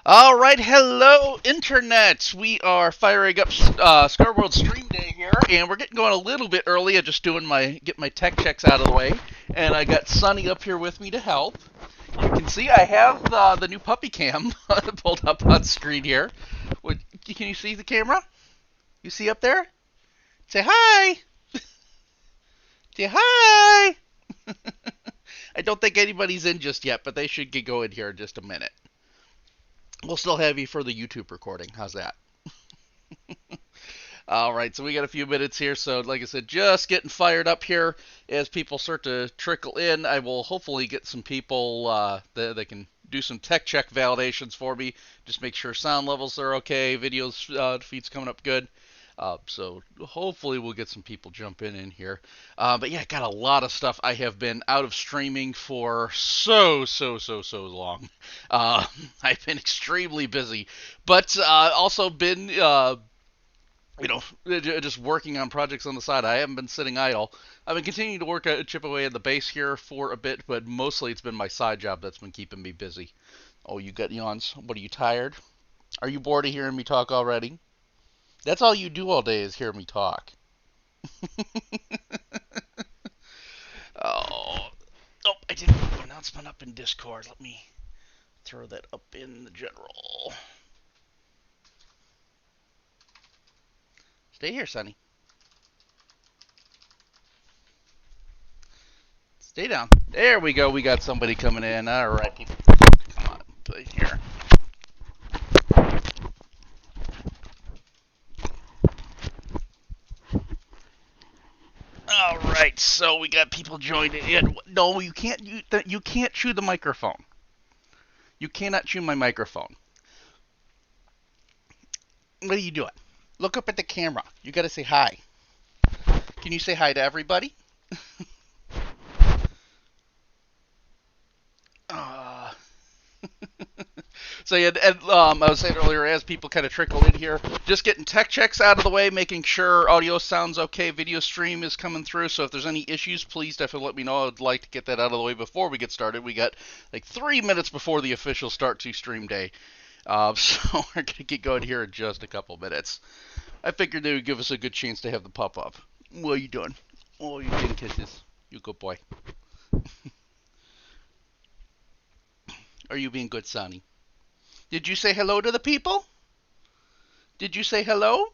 All right, hello, Internet. We are firing up Scarworld Stream Day here, and we're getting going a little bit early. I'm just getting my tech checks out of the way, and I got Sunny up here with me to help. You can see I have the new puppy cam pulled up on screen here. Can you see the camera? You see up there? Say hi. Say hi. I don't think anybody's in just yet, but they should get going here in just a minute. We'll still have you for the YouTube recording. How's that? All right, so we got a few minutes here. So, like I said, just getting fired up here. As people start to trickle in, I will hopefully get some people that can do some tech check validations for me. Just make sure sound levels are okay, videos feeds coming up good. So hopefully we'll get some people jumping in here. But yeah, got a lot of stuff. I have been out of streaming for so long. I've been extremely busy, but also been just working on projects on the side. I haven't been sitting idle. I've been continuing to chip away at the base here for a bit, but mostly it's been my side job that's been keeping me busy. Oh, you got yawns. What, are you tired? Are you bored of hearing me talk already? That's all you do all day is hear me talk. Oh, oh, I didn't put the announcement up in Discord. Let me throw that up in the general. Stay here, Sonny. Stay down. There we go. We got somebody coming in. All right, people. Come on, put it here. All right, so we got people joining in. No, you can't. You can't chew the microphone. You cannot chew my microphone. What are you doing? Look up at the camera. You got to say hi. Can you say hi to everybody? Uh, So yeah, I was saying earlier, as people kind of trickle in here, just getting tech checks out of the way, making sure audio sounds okay, video stream is coming through. So if there's any issues, please definitely let me know. I'd like to get that out of the way before we get started. We got like 3 minutes before the official start to stream day, so we're gonna get going here in just a couple minutes. I figured they would give us a good chance to have the pup up. What are you doing? Oh, you getting kisses? You good boy. Are you being good, Sonny? Did you say hello to the people? Did you say hello?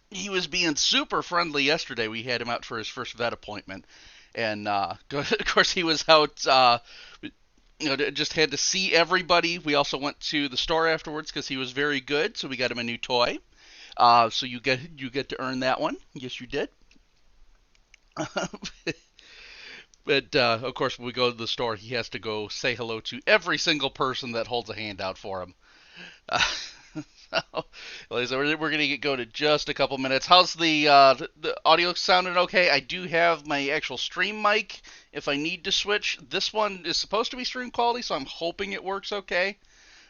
He was being super friendly yesterday. We had him out for his first vet appointment, and of course he was out. Just had to see everybody. We also went to the store afterwards because he was very good. So we got him a new toy. So you get to earn that one. Yes, you did. But of course, when we go to the store, he has to go say hello to every single person that holds a hand out for him. Uh, so we're going to get going in just a couple minutes. How's the audio sounding okay? I do have my actual stream mic if I need to switch. This one is supposed to be stream quality, so I'm hoping it works okay.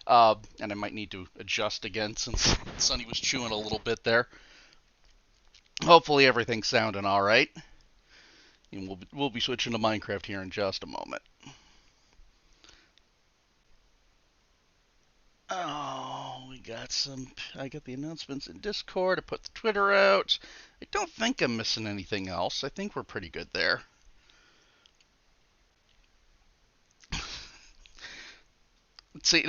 And I might need to adjust again since Sunny was chewing a little bit there. Hopefully everything's sounding all right. And we'll be switching to Minecraft here in just a moment. Oh, I got the announcements in Discord. I put the Twitter out. I don't think I'm missing anything else. I think we're pretty good there. Let's see,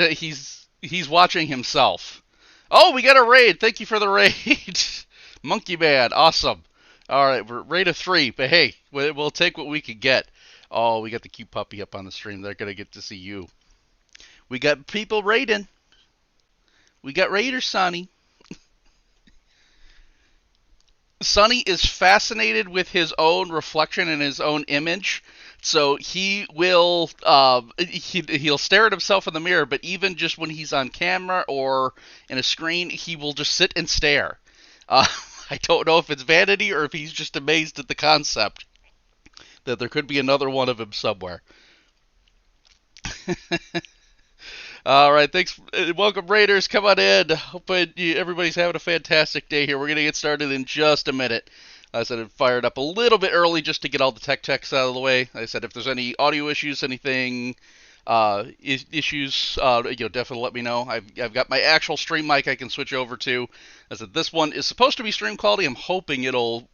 he's watching himself. Oh, we got a raid. Thank you for the raid. Monkey Man, awesome. All right, we're rate of 3, but hey, we'll take what we can get. Oh, we got the cute puppy up on the stream. They're gonna get to see you. We got people raiding. We got raiders, Sonny. Sonny is fascinated with his own reflection and his own image, so he will he'll stare at himself in the mirror. But even just when he's on camera or in a screen, he will just sit and stare. Uh, I don't know if it's vanity or if he's just amazed at the concept that there could be another one of him somewhere. All right, thanks. Welcome, Raiders. Come on in. Hope everybody's having a fantastic day here. We're going to get started in just a minute. I said it fired up a little bit early just to get all the tech checks out of the way. I said if there's any audio issues, anything issues, definitely let me know. I've got my actual stream mic I can switch over to. I said this one is supposed to be stream quality. I'm hoping it'll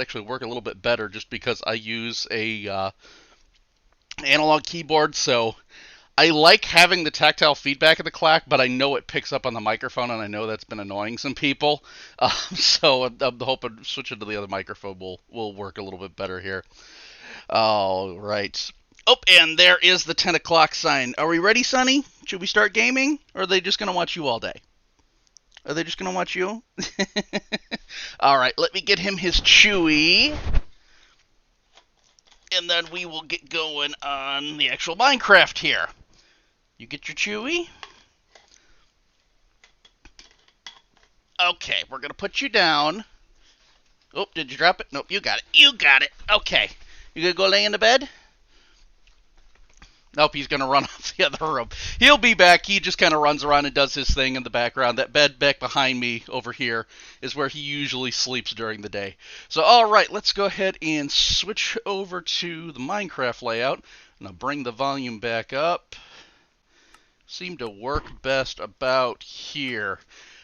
actually work a little bit better just because I use a analog keyboard, so I like having the tactile feedback of the clack, but I know it picks up on the microphone, and I know that's been annoying some people. So I'm hoping switching to the other microphone will work a little bit better here. All right. Oh, and there is the 10 o'clock sign. Are we ready, Sonny? Should we start gaming, or are they just going to watch you all day? Are they just going to watch you? All right, let me get him his Chewy, and then we will get going on the actual Minecraft here. You get your Chewy? Okay, we're going to put you down. Oh, did you drop it? Nope, you got it. You got it. Okay. You going to go lay in the bed? Nope, he's going to run off the other room. He'll be back. He just kind of runs around and does his thing in the background. That bed back behind me over here is where he usually sleeps during the day. So, all right, let's go ahead and switch over to the Minecraft layout. And I'll bring the volume back up. Seem to work best about here.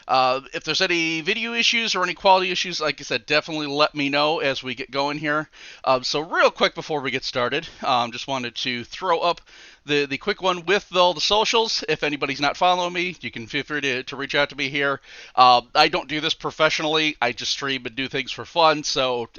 If there's any video issues or any quality issues, like I said, definitely let me know as we get going here. So real quick before we get started, just wanted to throw up the quick one with all the socials. If anybody's not following me, you can feel free to reach out to me here. I don't do this professionally. I just stream and do things for fun, so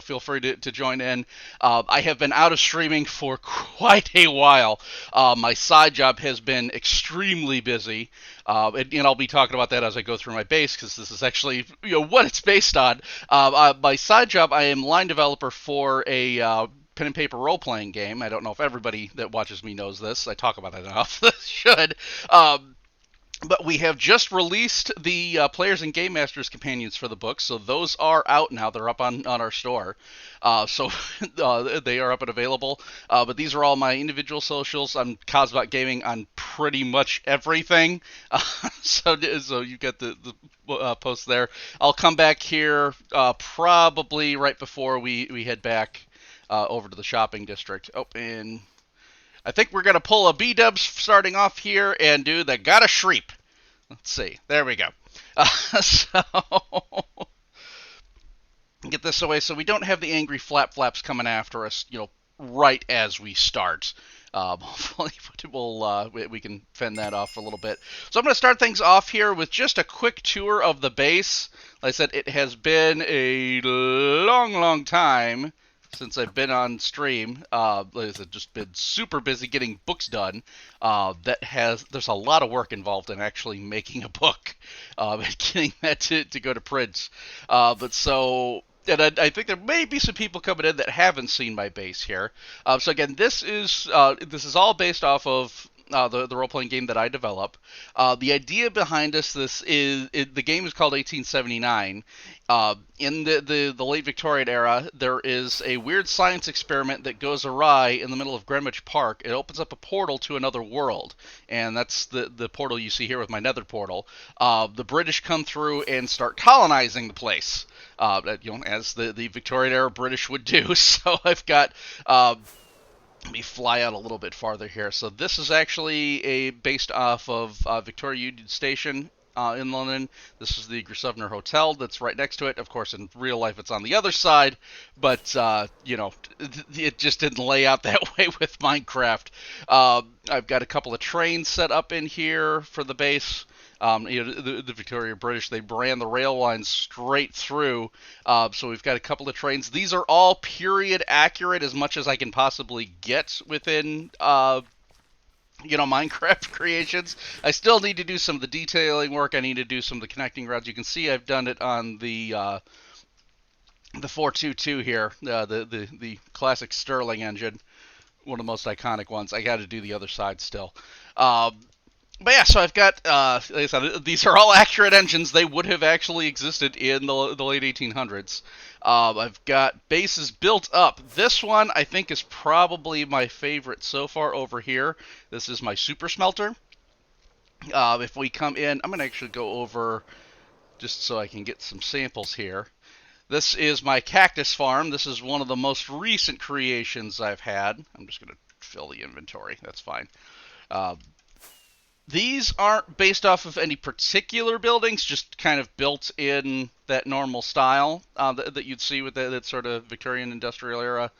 feel free to join in. I have been out of streaming for quite a while. My side job has been extremely busy. And I'll be talking about that as I go through my base, because this is actually what it's based on. My side job, I am line developer for a pen and paper role-playing game. I don't know if everybody that watches me knows this. I talk about it enough. Should. But we have just released the Players and Game Masters companions for the book, so those are out now. They're up on our store. So they are up and available. But these are all my individual socials. I'm Cosbot Gaming on pretty much everything. So you get the post there. I'll come back here probably right before we head back over to the shopping district. Oh, and I think we're going to pull a B-dubs starting off here and do the Gotta Shreep. Let's see. There we go. So get this away so we don't have the angry flaps coming after us, right as we start. Hopefully we can fend that off for a little bit. So I'm going to start things off here with just a quick tour of the base. Like I said, it has been a long time since I've been on stream. I've just been super busy getting books done. There's a lot of work involved in actually making a book and getting that to go to print. And I think there may be some people coming in that haven't seen my base here. So again, this is all based off of the role-playing game that I develop. The idea behind the game is called 1879. In the late Victorian era, there is a weird science experiment that goes awry in the middle of Greenwich Park. It opens up a portal to another world, and that's the portal you see here with my nether portal. The British come through and start colonizing the place, as the Victorian era British would do. So I've got... let me fly out a little bit farther here. So this is actually based off of Victoria Union Station in London. This is the Grosvenor Hotel that's right next to it. Of course, in real life, it's on the other side, but it just didn't lay out that way with Minecraft. I've got a couple of trains set up in here for the base. The Victoria British, they ran the rail lines straight through. So we've got a couple of trains. These are all period accurate as much as I can possibly get within Minecraft creations. I still need to do some of the detailing work. I need to do some of the connecting routes. You can see I've done it on the 422 here, the classic Stirling engine, one of the most iconic ones. I got to do the other side still. But yeah, so I've got, like I said, these are all accurate engines. They would have actually existed in the late 1800s. I've got bases built up. This one, I think, is probably my favorite so far over here. This is my super smelter. If we come in, I'm going to actually go over just so I can get some samples here. This is my cactus farm. This is one of the most recent creations I've had. I'm just going to fill the inventory. That's fine. Uh, these aren't based off of any particular buildings, just kind of built in that normal style that you'd see with that sort of Victorian industrial era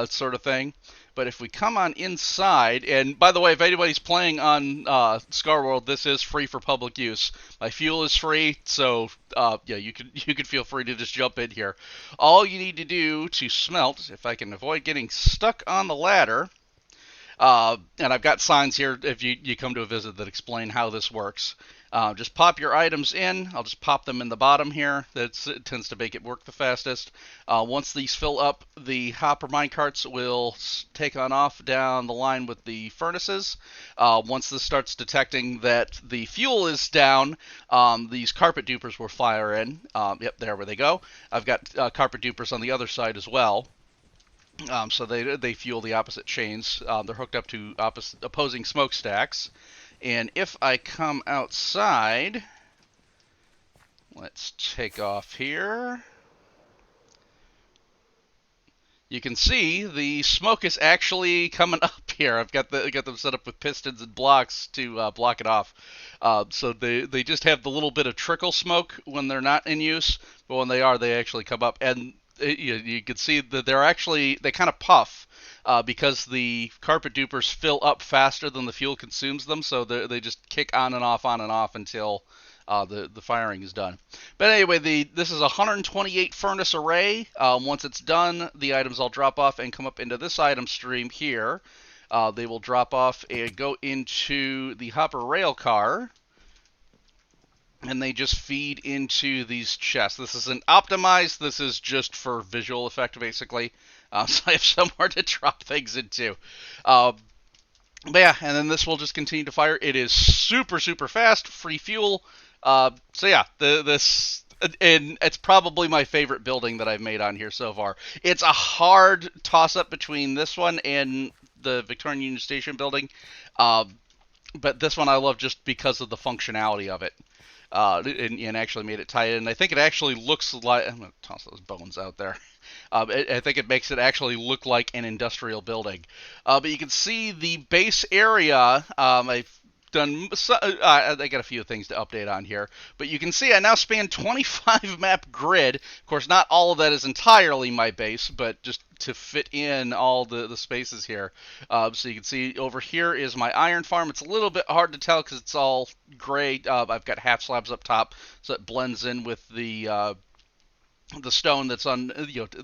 sort of thing. But if we come on inside, and by the way, if anybody's playing on Scarworld, this is free for public use. My fuel is free, so yeah, you can feel free to just jump in here. All you need to do to smelt, if I can avoid getting stuck on the ladder, and I've got signs here if you come to a visit that explain how this works. Just pop your items in. I'll just pop them in the bottom here. It tends to make it work the fastest. Once these fill up, the hopper minecarts will take on off down the line with the furnaces. Once this starts detecting that the fuel is down, these carpet dupers will fire in. Yep, there where they go. I've got carpet dupers on the other side as well. So they fuel the opposite chains. They're hooked up to opposing smokestacks. And if I come outside, let's take off here. You can see the smoke is actually coming up here. I've got them set up with pistons and blocks to block it off. So they just have the little bit of trickle smoke when they're not in use, but when they are, they actually come up. And you can see that they kind of puff because the carpet dupers fill up faster than the fuel consumes them, so they just kick on and off until the firing is done. But anyway, this is a 128 furnace array. Once it's done, the items all drop off and come up into this item stream here. They will drop off and go into the hopper rail car, and they just feed into these chests. This isn't optimized. This is just for visual effect, basically. So I have somewhere to drop things into. But yeah, and then this will just continue to fire. It is super, super fast, free fuel. So yeah, this, and it's probably my favorite building that I've made on here so far. It's a hard toss-up between this one and the Victorian Union Station building. But this one I love just because of the functionality of it. And actually made it tight. And I think it actually looks like... I'm going to toss those bones out there. I think it makes it actually look like an industrial building. But you can see the base area. I've done... I got a few things to update on here. But you can see I now span 25 map grid. Of course, not all of that is entirely my base, but just to fit in all the spaces here. So you can see over here is my iron farm. It's a little bit hard to tell because it's all gray. I've got half slabs up top, so it blends in with the stone that's on,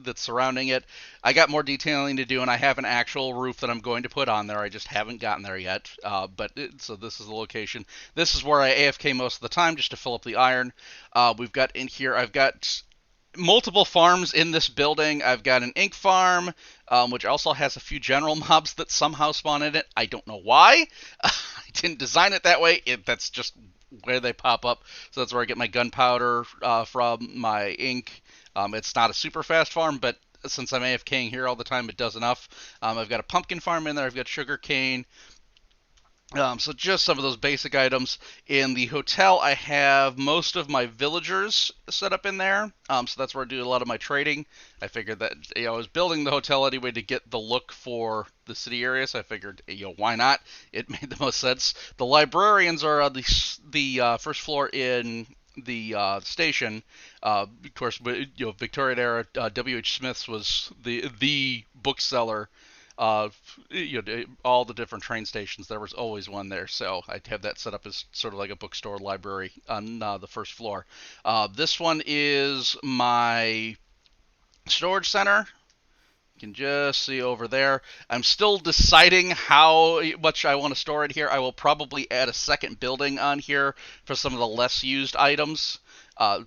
that's surrounding it. I got more detailing to do, and I have an actual roof that I'm going to put on there. I just haven't gotten there yet. So this is the location. This is where I AFK most of the time, just to fill up the iron. We've got in here, I've got multiple farms in this building. I've got an ink farm, which also has a few general mobs that somehow spawn in it. I don't know why. I didn't design it that way. That's just where they pop up. So that's where I get my gunpowder from, my ink. It's not a super fast farm, but since I'm AFKing here all the time, it does enough. I've got a pumpkin farm in there. I've got sugar cane. So just some of those basic items. In the hotel, I have most of my villagers set up in there. So that's where I do a lot of my trading. I figured that I was building the hotel anyway to get the look for the city area. So I figured, why not? It made the most sense. The librarians are on the first floor in the station. Of course, Victorian era, W.H. Smith's was the bookseller. All the different train stations, there was always one there, so I'd have that set up as sort of like a bookstore library on the first floor. This one is my storage center. You can just see over there. I'm still deciding how much I want to store it here. I will probably add a second building on here for some of the less used items.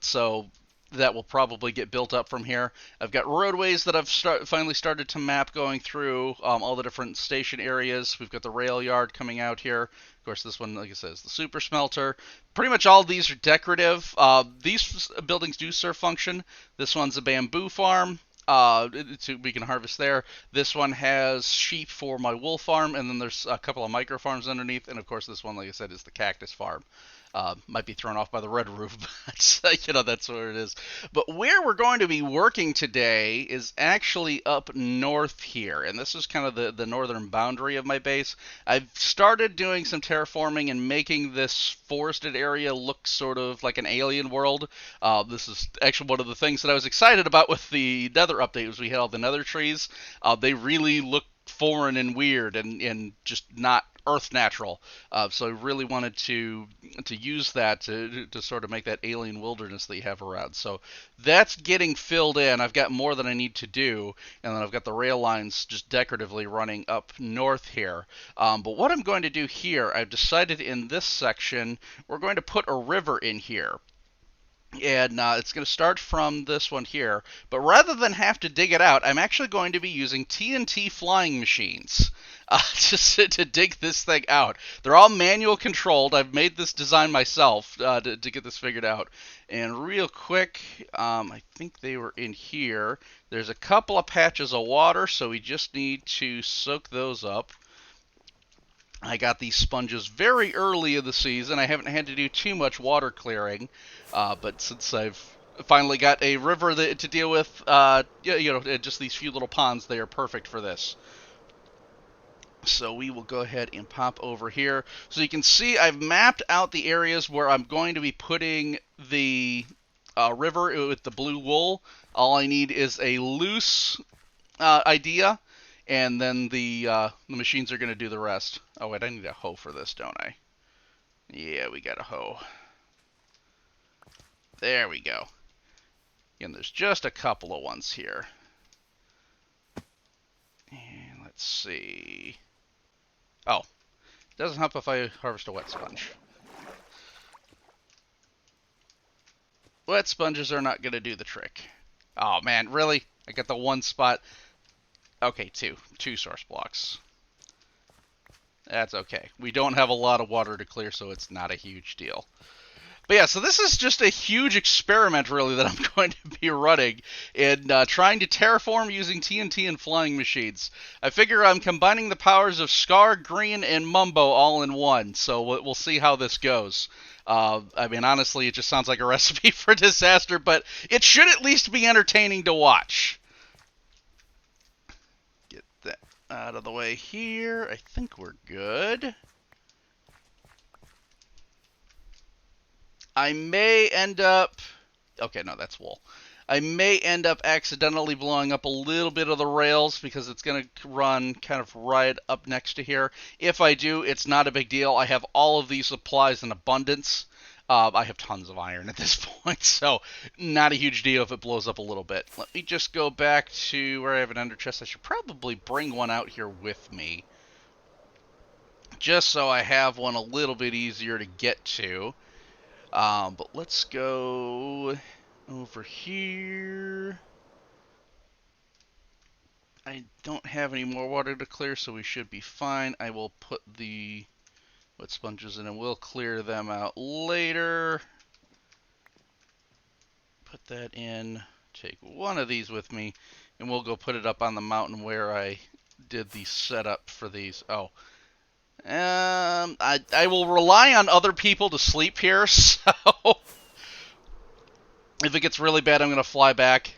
So that will probably get built up from here. I've got roadways that I've finally started to map going through all the different station areas. We've got the rail yard coming out here. Of course, this one, like I said, is the super smelter. Pretty much all of these are decorative. These buildings do serve function. This one's a bamboo farm. We can harvest there. This one has sheep for my wool farm, and then there's a couple of micro farms underneath. And of course, this one, like I said, is the cactus farm. Might be thrown off by the red roof, but that's where it is. But where we're going to be working today is actually up north here, and this is kind of the northern boundary of my base. I've started doing some terraforming and making this forested area look sort of like an alien world. This is actually one of the things that I was excited about with the Nether update was we had all the Nether trees. They really look foreign and weird and just not earth natural. So I really wanted to use that to sort of make that alien wilderness that you have around. So that's getting filled in. I've got more than I need to do, and then I've got the rail lines just decoratively running up north here. But what I'm going to do here, I've decided in this section, we're going to put a river in here. And it's going to start from this one here. But rather than have to dig it out, I'm actually going to be using TNT flying machines just to dig this thing out. They're all manual controlled. I've made this design myself to get this figured out. And real quick, I think they were in here. There's a couple of patches of water, so we just need to soak those up. I got these sponges very early in the season. I haven't had to do too much water clearing, but since I've finally got a river to deal with, just these few little ponds, they are perfect for this. So we will go ahead and pop over here. So you can see I've mapped out the areas where I'm going to be putting the river with the blue wool. All I need is a loose idea. And then the machines are going to do the rest. Oh, wait, I need a hoe for this, don't I? Yeah, we got a hoe. There we go. And there's just a couple of ones here. And let's see. Oh, it doesn't help if I harvest a wet sponge. Wet sponges are not going to do the trick. Oh, man, really? I got the one spot. Okay, two source blocks. That's okay. We don't have a lot of water to clear, so it's not a huge deal. But yeah, so this is just a huge experiment, really, that I'm going to be running in trying to terraform using TNT and flying machines. I figure I'm combining the powers of Scar, Green, and Mumbo all in one, so we'll see how this goes. I mean, honestly, it just sounds like a recipe for disaster, but it should at least be entertaining to watch. Get that out of the way here. I think we're good. I may end up... Okay, no, that's wool. I may end up accidentally blowing up a little bit of the rails because it's going to run kind of right up next to here. If I do, it's not a big deal. I have all of these supplies in abundance. I have tons of iron at this point, so not a huge deal if it blows up a little bit. Let me just go back to where I have an ender chest. I should probably bring one out here with me, just so I have one a little bit easier to get to. But let's go over here. I don't have any more water to clear, so we should be fine. I will put the wet sponges in and we'll clear them out later. Put that in. Take one of these with me, and we'll go put it up on the mountain where I did the setup for these. Oh. I will rely on other people to sleep here, so if it gets really bad, I'm going to fly back.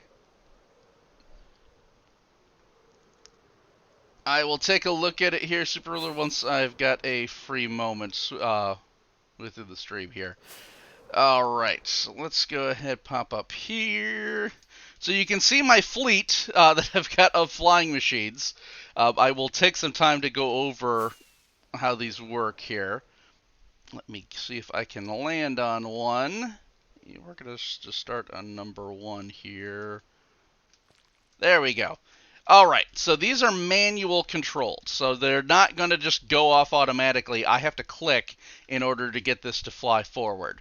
I will take a look at it here, Super Ruler, once I've got a free moment within the stream here. Alright, so let's go ahead, pop up here. So you can see my fleet that I've got of flying machines. I will take some time to go over how these work here. Let me see if I can land on one. We're going to just start on number 1 here. There we go. Alright, so these are manual controlled, so they're not going to just go off automatically. I have to click in order to get this to fly forward.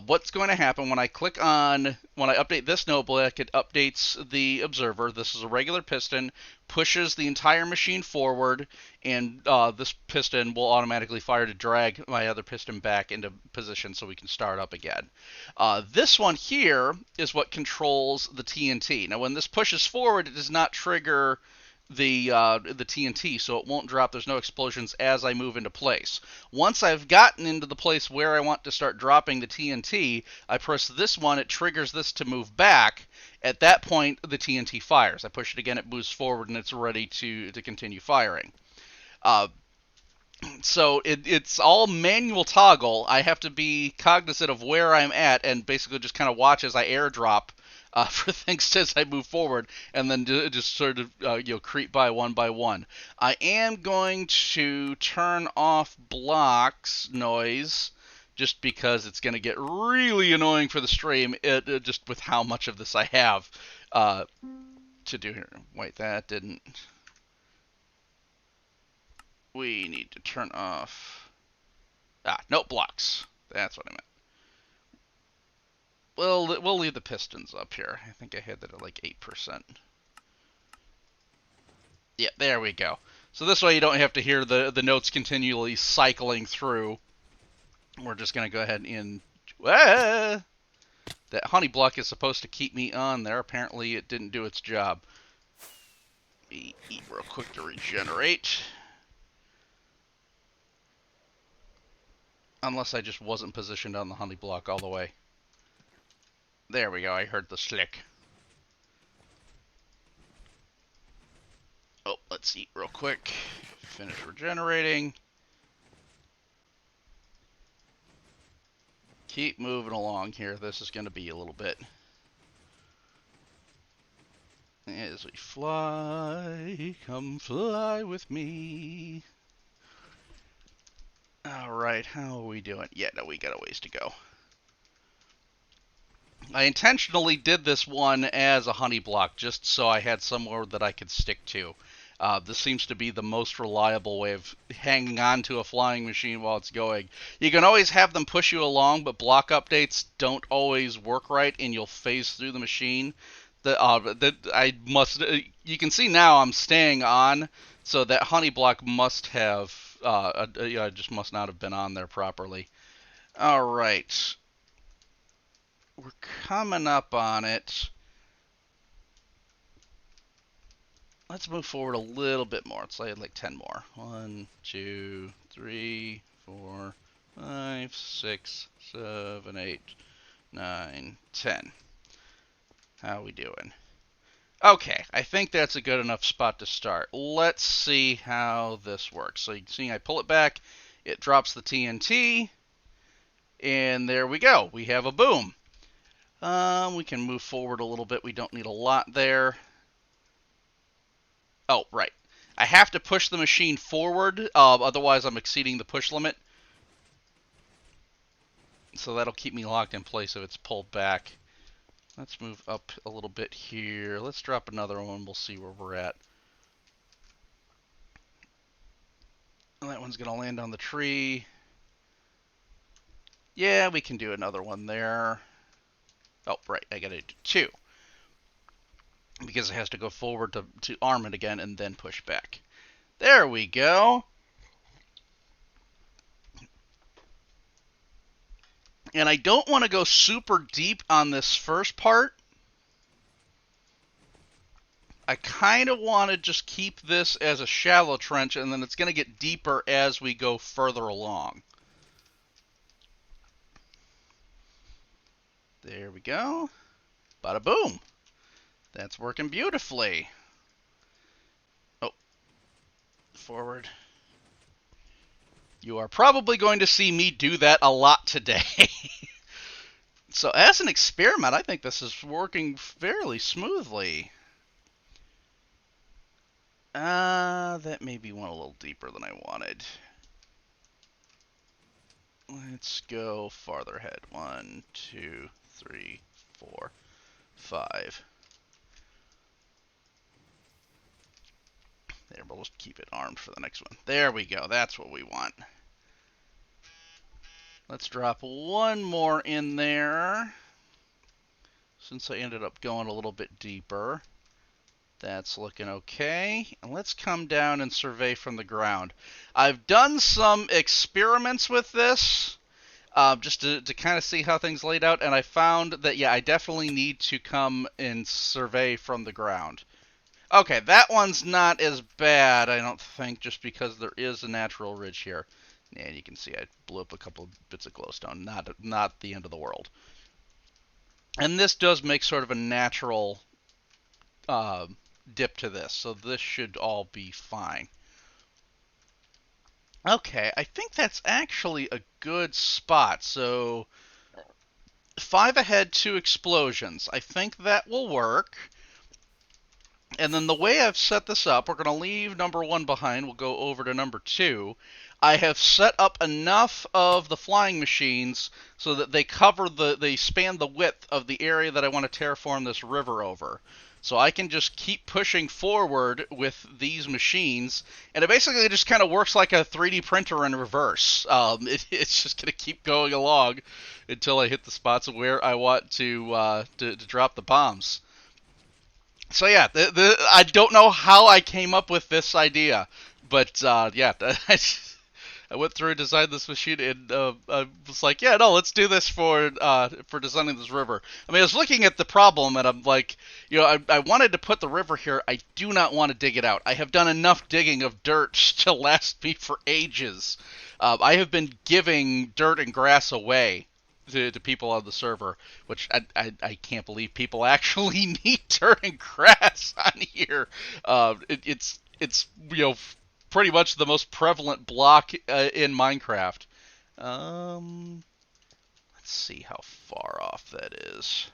What's going to happen when I update this node block, it updates the observer. This is a regular piston, pushes the entire machine forward, and this piston will automatically fire to drag my other piston back into position so we can start up again. This one here is what controls the TNT. Now when this pushes forward, it does not trigger the TNT, so it won't drop. There's no explosions as I move into place. Once I've gotten into the place where I want to start dropping the TNT, I press this one. It triggers this to move back. At that point, the TNT fires. I push it again. It moves forward, and it's ready to continue firing. Uh, so it's all manual toggle. I have to be cognizant of where I'm at and basically just kind of watch as I airdrop for things as I move forward, and then just sort of creep by one. I am going to turn off blocks noise just because it's going to get really annoying for the stream, just with how much of this I have to do here. Wait, that didn't. We need to turn off. No blocks. That's what I meant. We'll leave the pistons up here. I think I had that at like 8%. Yeah, there we go. So this way you don't have to hear the notes continually cycling through. We're just going to go ahead and... That honey block is supposed to keep me on there. Apparently it didn't do its job. Eat real quick to regenerate. Unless I just wasn't positioned on the honey block all the way. There we go, I heard the slick. Oh, let's eat real quick. Finish regenerating. Keep moving along here. This is going to be a little bit. As we fly, come fly with me. Alright, how are we doing? Yeah, no, we got a ways to go. I intentionally did this one as a honey block, just so I had somewhere that I could stick to. This seems to be the most reliable way of hanging on to a flying machine while it's going. You can always have them push you along, but block updates don't always work right, and you'll phase through the machine. You can see now I'm staying on, so that honey block must have, just must not have been on there properly. All right. We're coming up on it. Let's move forward a little bit more. Let's say like 10 more. 1, 2, 3, 4, 5, 6, 7, 8, 9, 10. How are we doing? Okay, I think that's a good enough spot to start. Let's see how this works. So you can see I pull it back, it drops the TNT, and there we go. We have a boom. We can move forward a little bit. We don't need a lot there. Oh, right. I have to push the machine forward, otherwise I'm exceeding the push limit. So that'll keep me locked in place if it's pulled back. Let's move up a little bit here. Let's drop another one. We'll see where we're at. And that one's going to land on the tree. Yeah, we can do another one there. Oh, right. I got to do 2. Because it has to go forward to arm it again and then push back. There we go. And I don't want to go super deep on this first part. I kind of want to just keep this as a shallow trench, and then it's going to get deeper as we go further along. There we go. Bada boom. That's working beautifully. Oh. Forward. You are probably going to see me do that a lot today. So as an experiment, I think this is working fairly smoothly. That maybe went a little deeper than I wanted. Let's go farther ahead. 1, 2, 3, 4, 5. There, we'll just keep it armed for the next one. There we go. That's what we want. Let's drop one more in there. Since I ended up going a little bit deeper. That's looking okay. And let's come down and survey from the ground. I've done some experiments with this, just to kind of see how things laid out, and I found that, yeah, I definitely need to come and survey from the ground. Okay, that one's not as bad, I don't think, just because there is a natural ridge here. And you can see I blew up a couple of bits of glowstone. Not the end of the world. And this does make sort of a natural uh, dip to this, so this should all be fine. Okay, I think that's actually a good spot. So 5 ahead, 2 explosions. I think that will work. And then the way I've set this up, we're going to leave number 1 behind. We'll go over to number 2. I have set up enough of the flying machines so that they span the width of the area that I want to terraform this river over. So I can just keep pushing forward with these machines, and it basically just kind of works like a 3D printer in reverse. It's just going to keep going along until I hit the spots where I want to drop the bombs. So yeah, I don't know how I came up with this idea, but yeah, I went through and designed this machine, and I was like, yeah, no, let's do this for designing this river. I mean, I was looking at the problem, and I'm like, I wanted to put the river here. I do not want to dig it out. I have done enough digging of dirt to last me for ages. I have been giving dirt and grass away to people on the server, which I can't believe people actually need dirt and grass on here. It's pretty much the most prevalent block in Minecraft. Let's see how far off that is.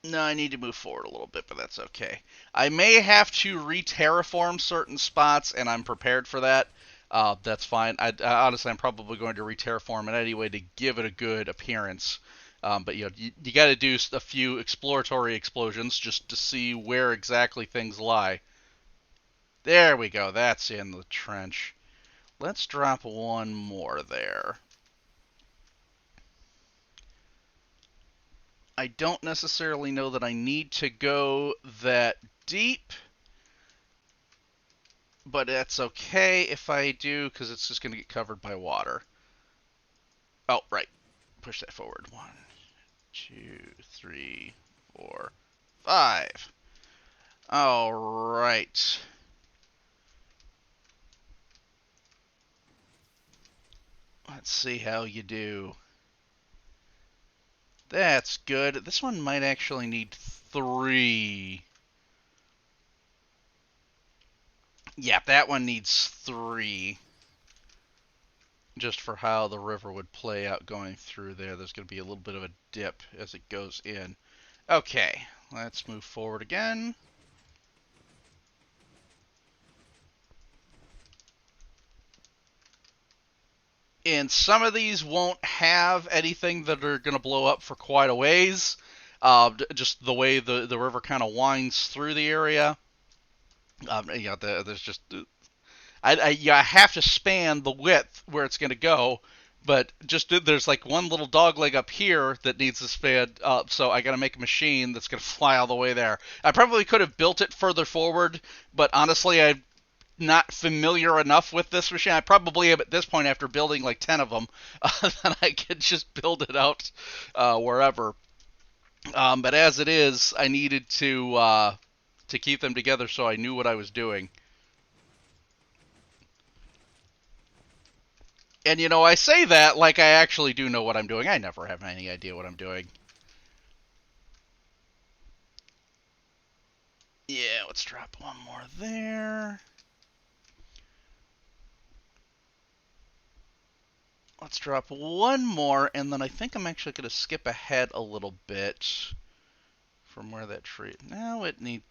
No, I need to move forward a little bit, but that's okay. I may have to re-terraform certain spots, and I'm prepared for that. That's fine. Honestly, I'm probably going to re-terraform it anyway to give it a good appearance. But you got to do a few exploratory explosions just to see where exactly things lie. There we go. That's in the trench. Let's drop one more there. I don't necessarily know that I need to go that deep, but that's okay if I do, because it's just going to get covered by water. Oh, right. Push that forward. 1, 2, 3, 4, 5. All right. Let's see how you do. That's good. This one might actually need 3. Yeah, that one needs 3. Just for how the river would play out going through there. There's going to be a little bit of a dip as it goes in. Okay, let's move forward again. And some of these won't have anything that are going to blow up for quite a ways. Just the way the river kind of winds through the area. There's just I have to span the width where it's going to go, but just there's like one little dog leg up here that needs to span up, so I got to make a machine that's going to fly all the way there. I probably could have built it further forward, but honestly, I'm not familiar enough with this machine. I probably am at this point after building like 10 of them that I could just build it out wherever. But as it is, I needed to keep them together so I knew what I was doing. And I say that like I actually do know what I'm doing. I never have any idea what I'm doing. Yeah, let's drop one more there. Let's drop one more, and then I think I'm actually going to skip ahead a little bit from where that tree... Now it need...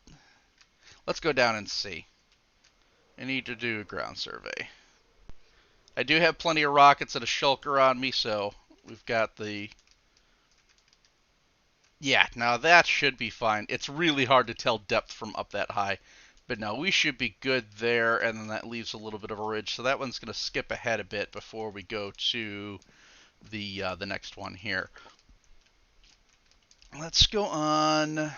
Let's go down and see. I need to do a ground survey. I do have plenty of rockets and a shulker on me, so we've got the... Yeah, now that should be fine. It's really hard to tell depth from up that high. But no, we should be good there, and then that leaves a little bit of a ridge. So that one's going to skip ahead a bit before we go to the next one here. Let's go on.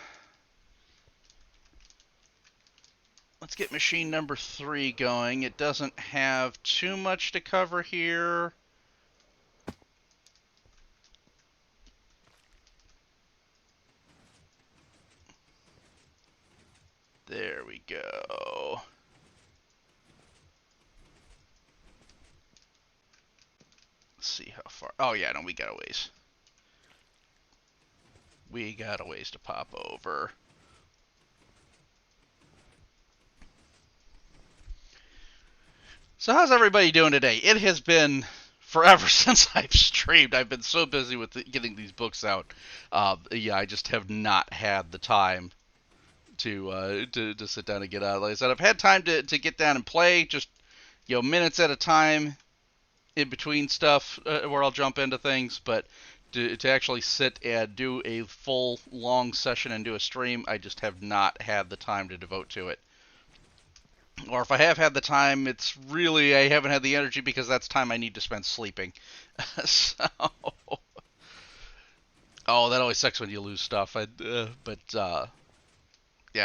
Let's get machine number 3 going. It doesn't have too much to cover here. see how far. Oh, yeah, no, we got a ways. We got a ways to pop over. So how's everybody doing today? It has been forever since I've streamed. I've been so busy with getting these books out. Yeah, I just have not had the time to sit down and get out. Like I said, I've had time to get down and play, just minutes at a time in between stuff where I'll jump into things, but to actually sit and do a full long session and do a stream, I just have not had the time to devote to it. Or if I have had the time, it's really I haven't had the energy because that's time I need to spend sleeping. So, oh, that always sucks when you lose stuff. Yeah,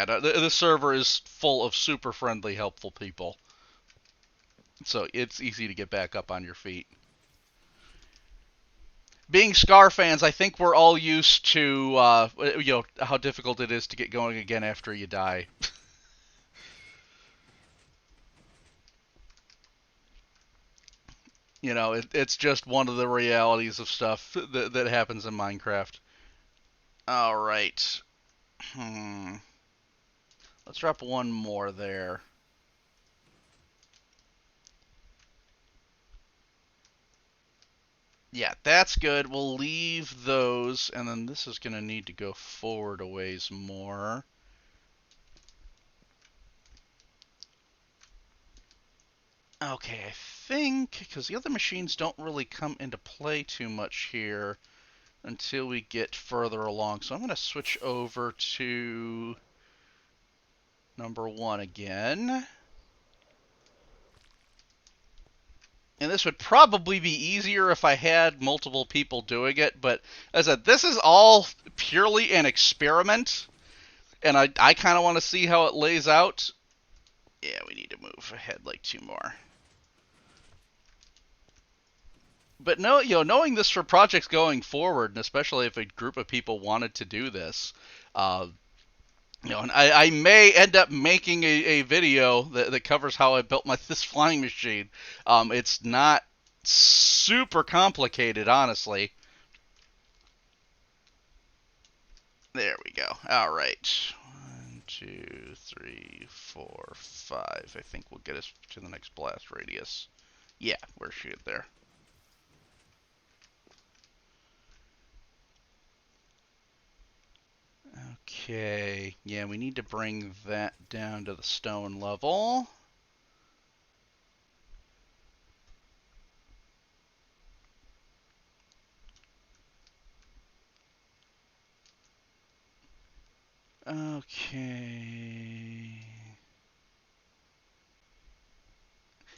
the server is full of super friendly, helpful people, so it's easy to get back up on your feet. Being Scar fans, I think we're all used to how difficult it is to get going again after you die. It's just one of the realities of stuff that happens in Minecraft. All right. Let's drop one more there. Yeah, that's good. We'll leave those, and then this is going to need to go forward a ways more. Okay, I think, because the other machines don't really come into play too much here until we get further along. So I'm going to switch over to number 1 again. And this would probably be easier if I had multiple people doing it, but as I said, this is all purely an experiment, and I kind of want to see how it lays out. Yeah, we need to move ahead like 2 more. But no, knowing this for projects going forward, and especially if a group of people wanted to do this, and I may end up making a video that covers how I built this flying machine. It's not super complicated, honestly. There we go. All right. 1, 2, 3, 4, 5. I think we'll get us to the next blast radius. Yeah, we're good there. Okay, yeah, we need to bring that down to the stone level. Okay.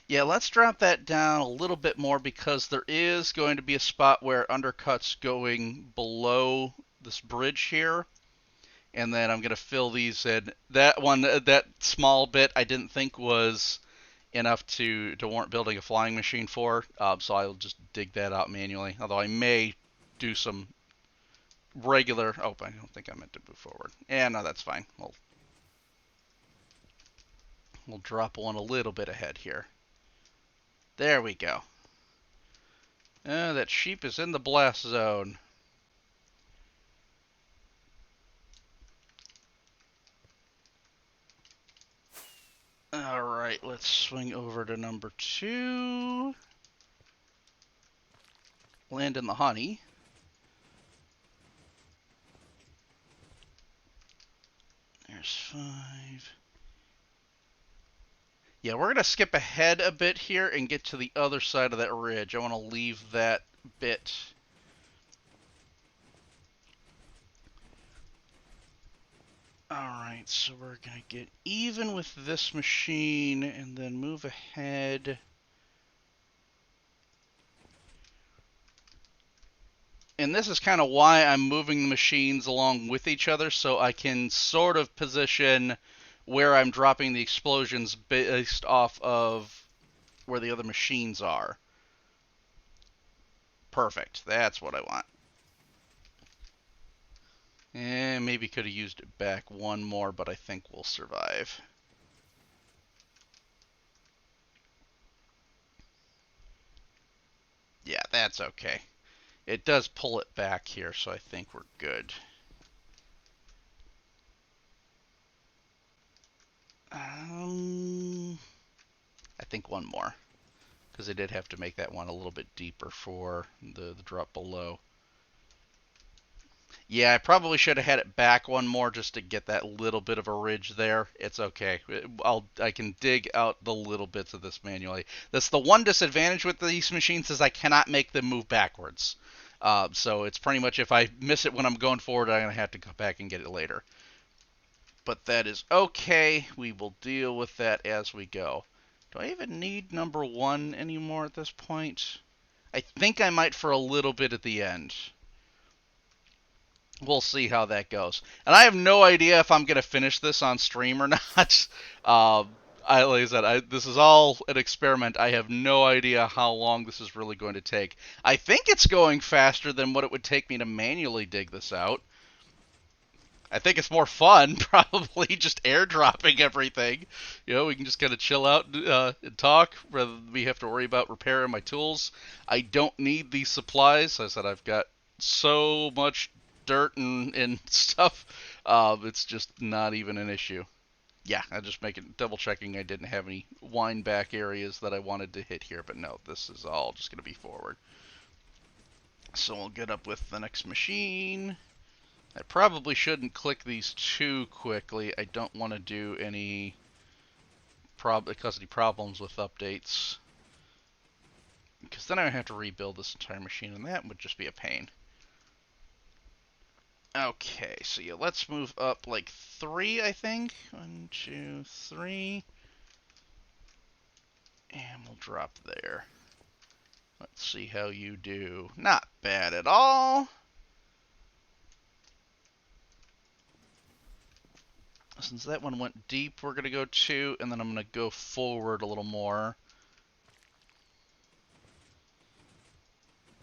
Yeah, let's drop that down a little bit more because there is going to be a spot where undercut's going below this bridge here. And then I'm going to fill these in. That small bit I didn't think was enough to warrant building a flying machine for, so I'll just dig that out manually. Although I may do some regular. Oh, I don't think I meant to move forward. Yeah, no, that's fine. We'll drop one a little bit ahead here. There we go. That sheep is in the blast zone. Alright, let's swing over to number 2. Land in the honey. There's 5. Yeah, we're going to skip ahead a bit here and get to the other side of that ridge. I want to leave that bit. Alright, so we're going to get even with this machine and then move ahead. And this is kind of why I'm moving the machines along with each other, so I can sort of position where I'm dropping the explosions based off of where the other machines are. Perfect. That's what I want. And maybe could have used it back one more, but I think we'll survive. Yeah, That's okay. It does pull it back here, so I think we're good. I think one more, because I did have to make that one a little bit deeper for the drop below. Yeah, I probably should have had it back one more just to get that little bit of a ridge there. It's okay. I can dig out the little bits of this manually. That's the one disadvantage with these machines is I cannot make them move backwards. So it's pretty much if I miss it when I'm going forward, I'm gonna have to go back and get it later. But that is okay. We will deal with that as we go. Do I even need number one anymore at this point? I think I might for a little bit at the end. We'll see how that goes. And I have no idea if I'm going to finish this on stream or not. Like I said, this is all an experiment. I have no idea how long this is really going to take. I think it's going faster than what it would take me to manually dig this out. I think it's more fun, probably, just airdropping everything. We can just kind of chill out and talk rather than we have to worry about repairing my tools. I don't need these supplies. As I said, I've got so much dirt and stuff. It's just not even an issue. Yeah, I just double checking I didn't have any wind back areas that I wanted to hit here, but no, this is all just going to be forward. So we'll get up with the next machine. I probably shouldn't click these too quickly. I don't want to do any cause any problems with updates. Because then I would have to rebuild this entire machine, and that would just be a pain. Okay, so yeah, let's move up like 3, I think. 1, 2, 3. And we'll drop there. Let's see how you do. Not bad at all. Since that one went deep, we're going to go 2, and then I'm going to go forward a little more.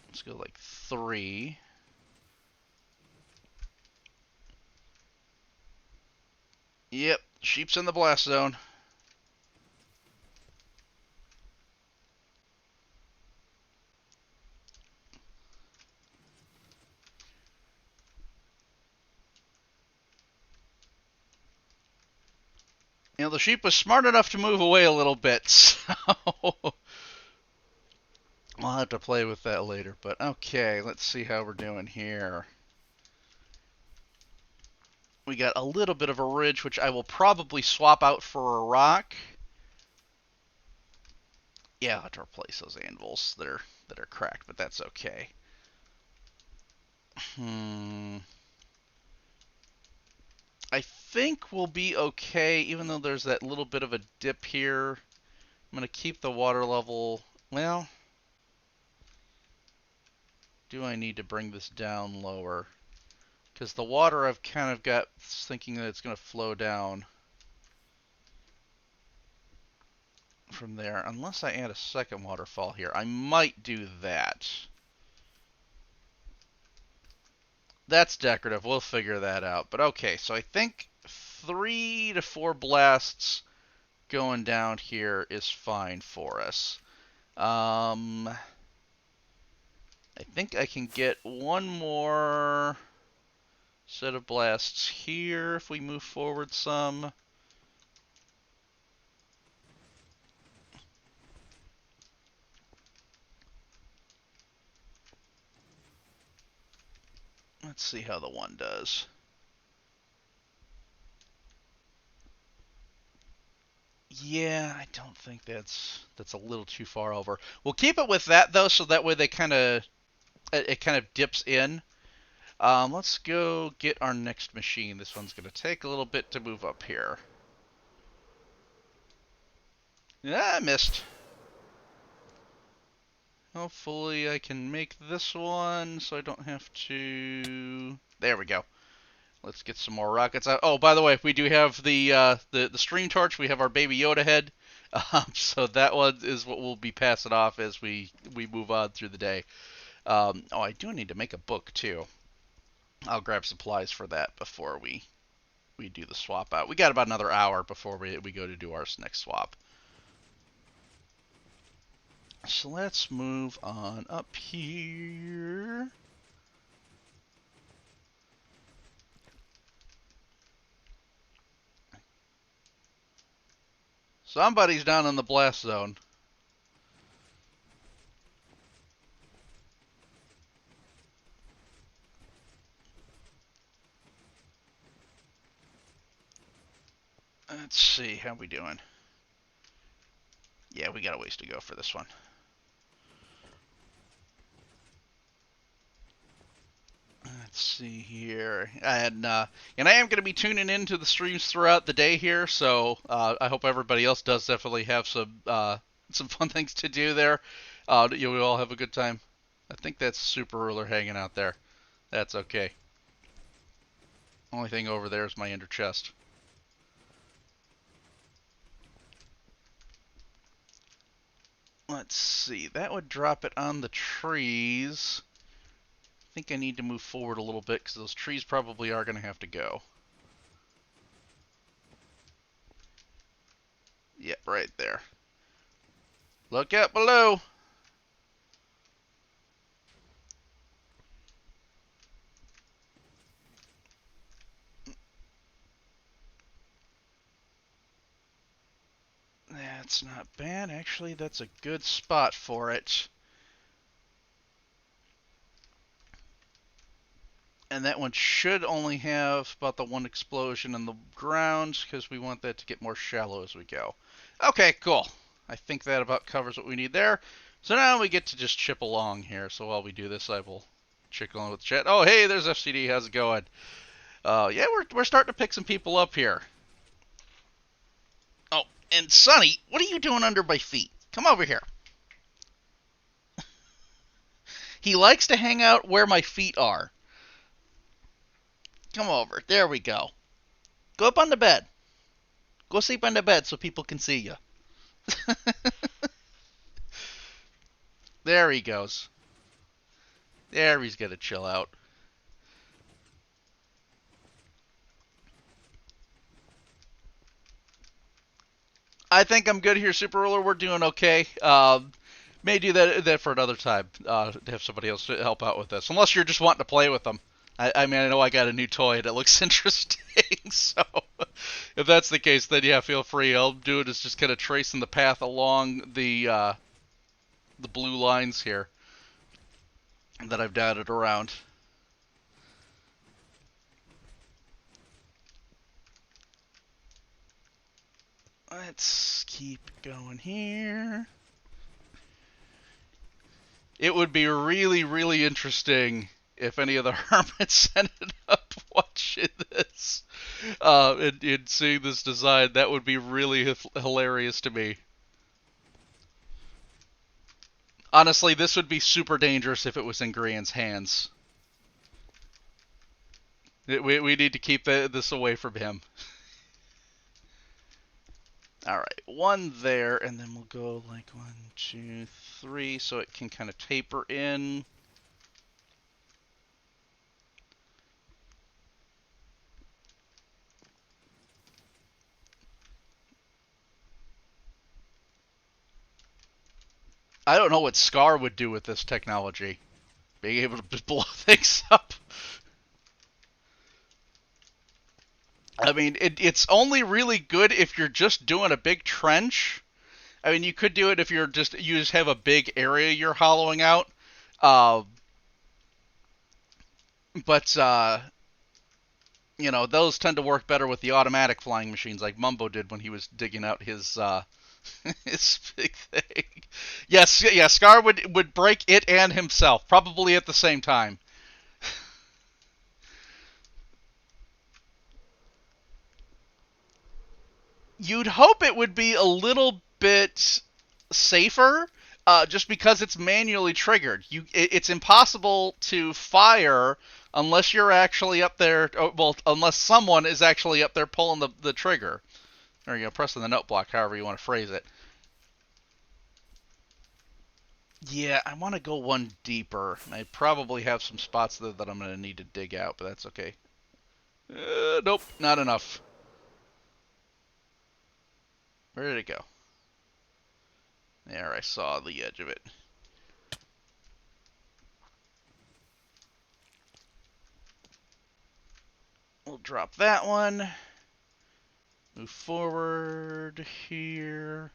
Let's go like 3. Yep, sheep's in the blast zone. The sheep was smart enough to move away a little bit, so I'll have to play with that later. But okay, let's see how we're doing here. We got a little bit of a ridge, which I will probably swap out for a rock. Yeah, I'll have to replace those anvils that are cracked, but that's okay. I think we'll be okay, even though there's that little bit of a dip here. I'm going to keep the water level. Well, do I need to bring this down lower? Because the water I've kind of got thinking that it's going to flow down from there. Unless I add a second waterfall here. I might do that. That's decorative. We'll figure that out. But okay, so I think 3 to 4 blasts going down here is fine for us. I think I can get one more set of blasts here if we move forward some. Let's see how the one does. Yeah, I don't think that's a little too far over. We'll keep it with that though, so that way they it kind of dips in. Let's go get our next machine. This one's going to take a little bit to move up here. Yeah, I missed. Hopefully I can make this one so I don't have to... There we go. Let's get some more rockets out. Oh, by the way, we do have the stream torch. We have our baby Yoda head. So that one is what we'll be passing off as we move on through the day. Oh, I do need to make a book too. I'll grab supplies for that before we do the swap out. We got about another hour before we go to do our next swap. So let's move on up here. Somebody's down in the blast zone. Let's see, how we doing? Yeah, we got a ways to go for this one. Let's see here, and I am going to be tuning into the streams throughout the day here, so I hope everybody else does definitely have some fun things to do there. You all have a good time. I think that's Super Ruler hanging out there. That's okay. Only thing over there is my ender chest. Let's see, that would drop it on the trees. I think I need to move forward a little bit because those trees probably are going to have to go. Yep, right there. Look out below! That's not bad. Actually, that's a good spot for it. And that one should only have about the one explosion in the ground because we want that to get more shallow as we go. Okay, cool. I think that about covers what we need there. So now we get to just chip along here. So while we do this, I will check along with the chat. Oh, hey, there's FCD. How's it going? Yeah, we're starting to pick some people up here. Oh, and Sonny, what are you doing under my feet? Come over here. He likes to hang out where my feet are. Come over. There we go. Go up on the bed. Go sleep on the bed so people can see you. There he goes. There he's gonna chill out. I think I'm good here, Super Ruler. We're doing okay. May do that for another time. To have somebody else to help out with this, unless you're just wanting to play with them. I mean, I know I got a new toy and it looks interesting. So if that's the case, then yeah, feel free. I'll do it as just kind of tracing the path along the blue lines here that I've dotted around. Let's keep going here. It would be really, really interesting if any of the hermits ended up watching this and seeing this design. That would be really hilarious to me. Honestly, this would be super dangerous if it was in Grian's hands. We need to keep this away from him. Alright, one there, and then we'll go like 1, 2, 3, so it can kind of taper in. I don't know what Scar would do with this technology. Being able to just blow things up. I mean, it's only really good if you're just doing a big trench. I mean, you could do it if you just have a big area you're hollowing out. Uh, but those tend to work better with the automatic flying machines, like Mumbo did when he was digging out his his big thing. Yes, yeah, Scar would break it and himself, probably at the same time. You'd hope it would be a little bit safer, just because it's manually triggered. It's impossible to fire unless you're actually up there. Well, unless someone is actually up there pulling the trigger. There you go, pressing the note block, however you want to phrase it. Yeah, I want to go one deeper. I probably have some spots that I'm going to need to dig out, but that's okay. Nope, not enough. Where did it go? There, I saw the edge of it. We'll drop that one. Move forward here.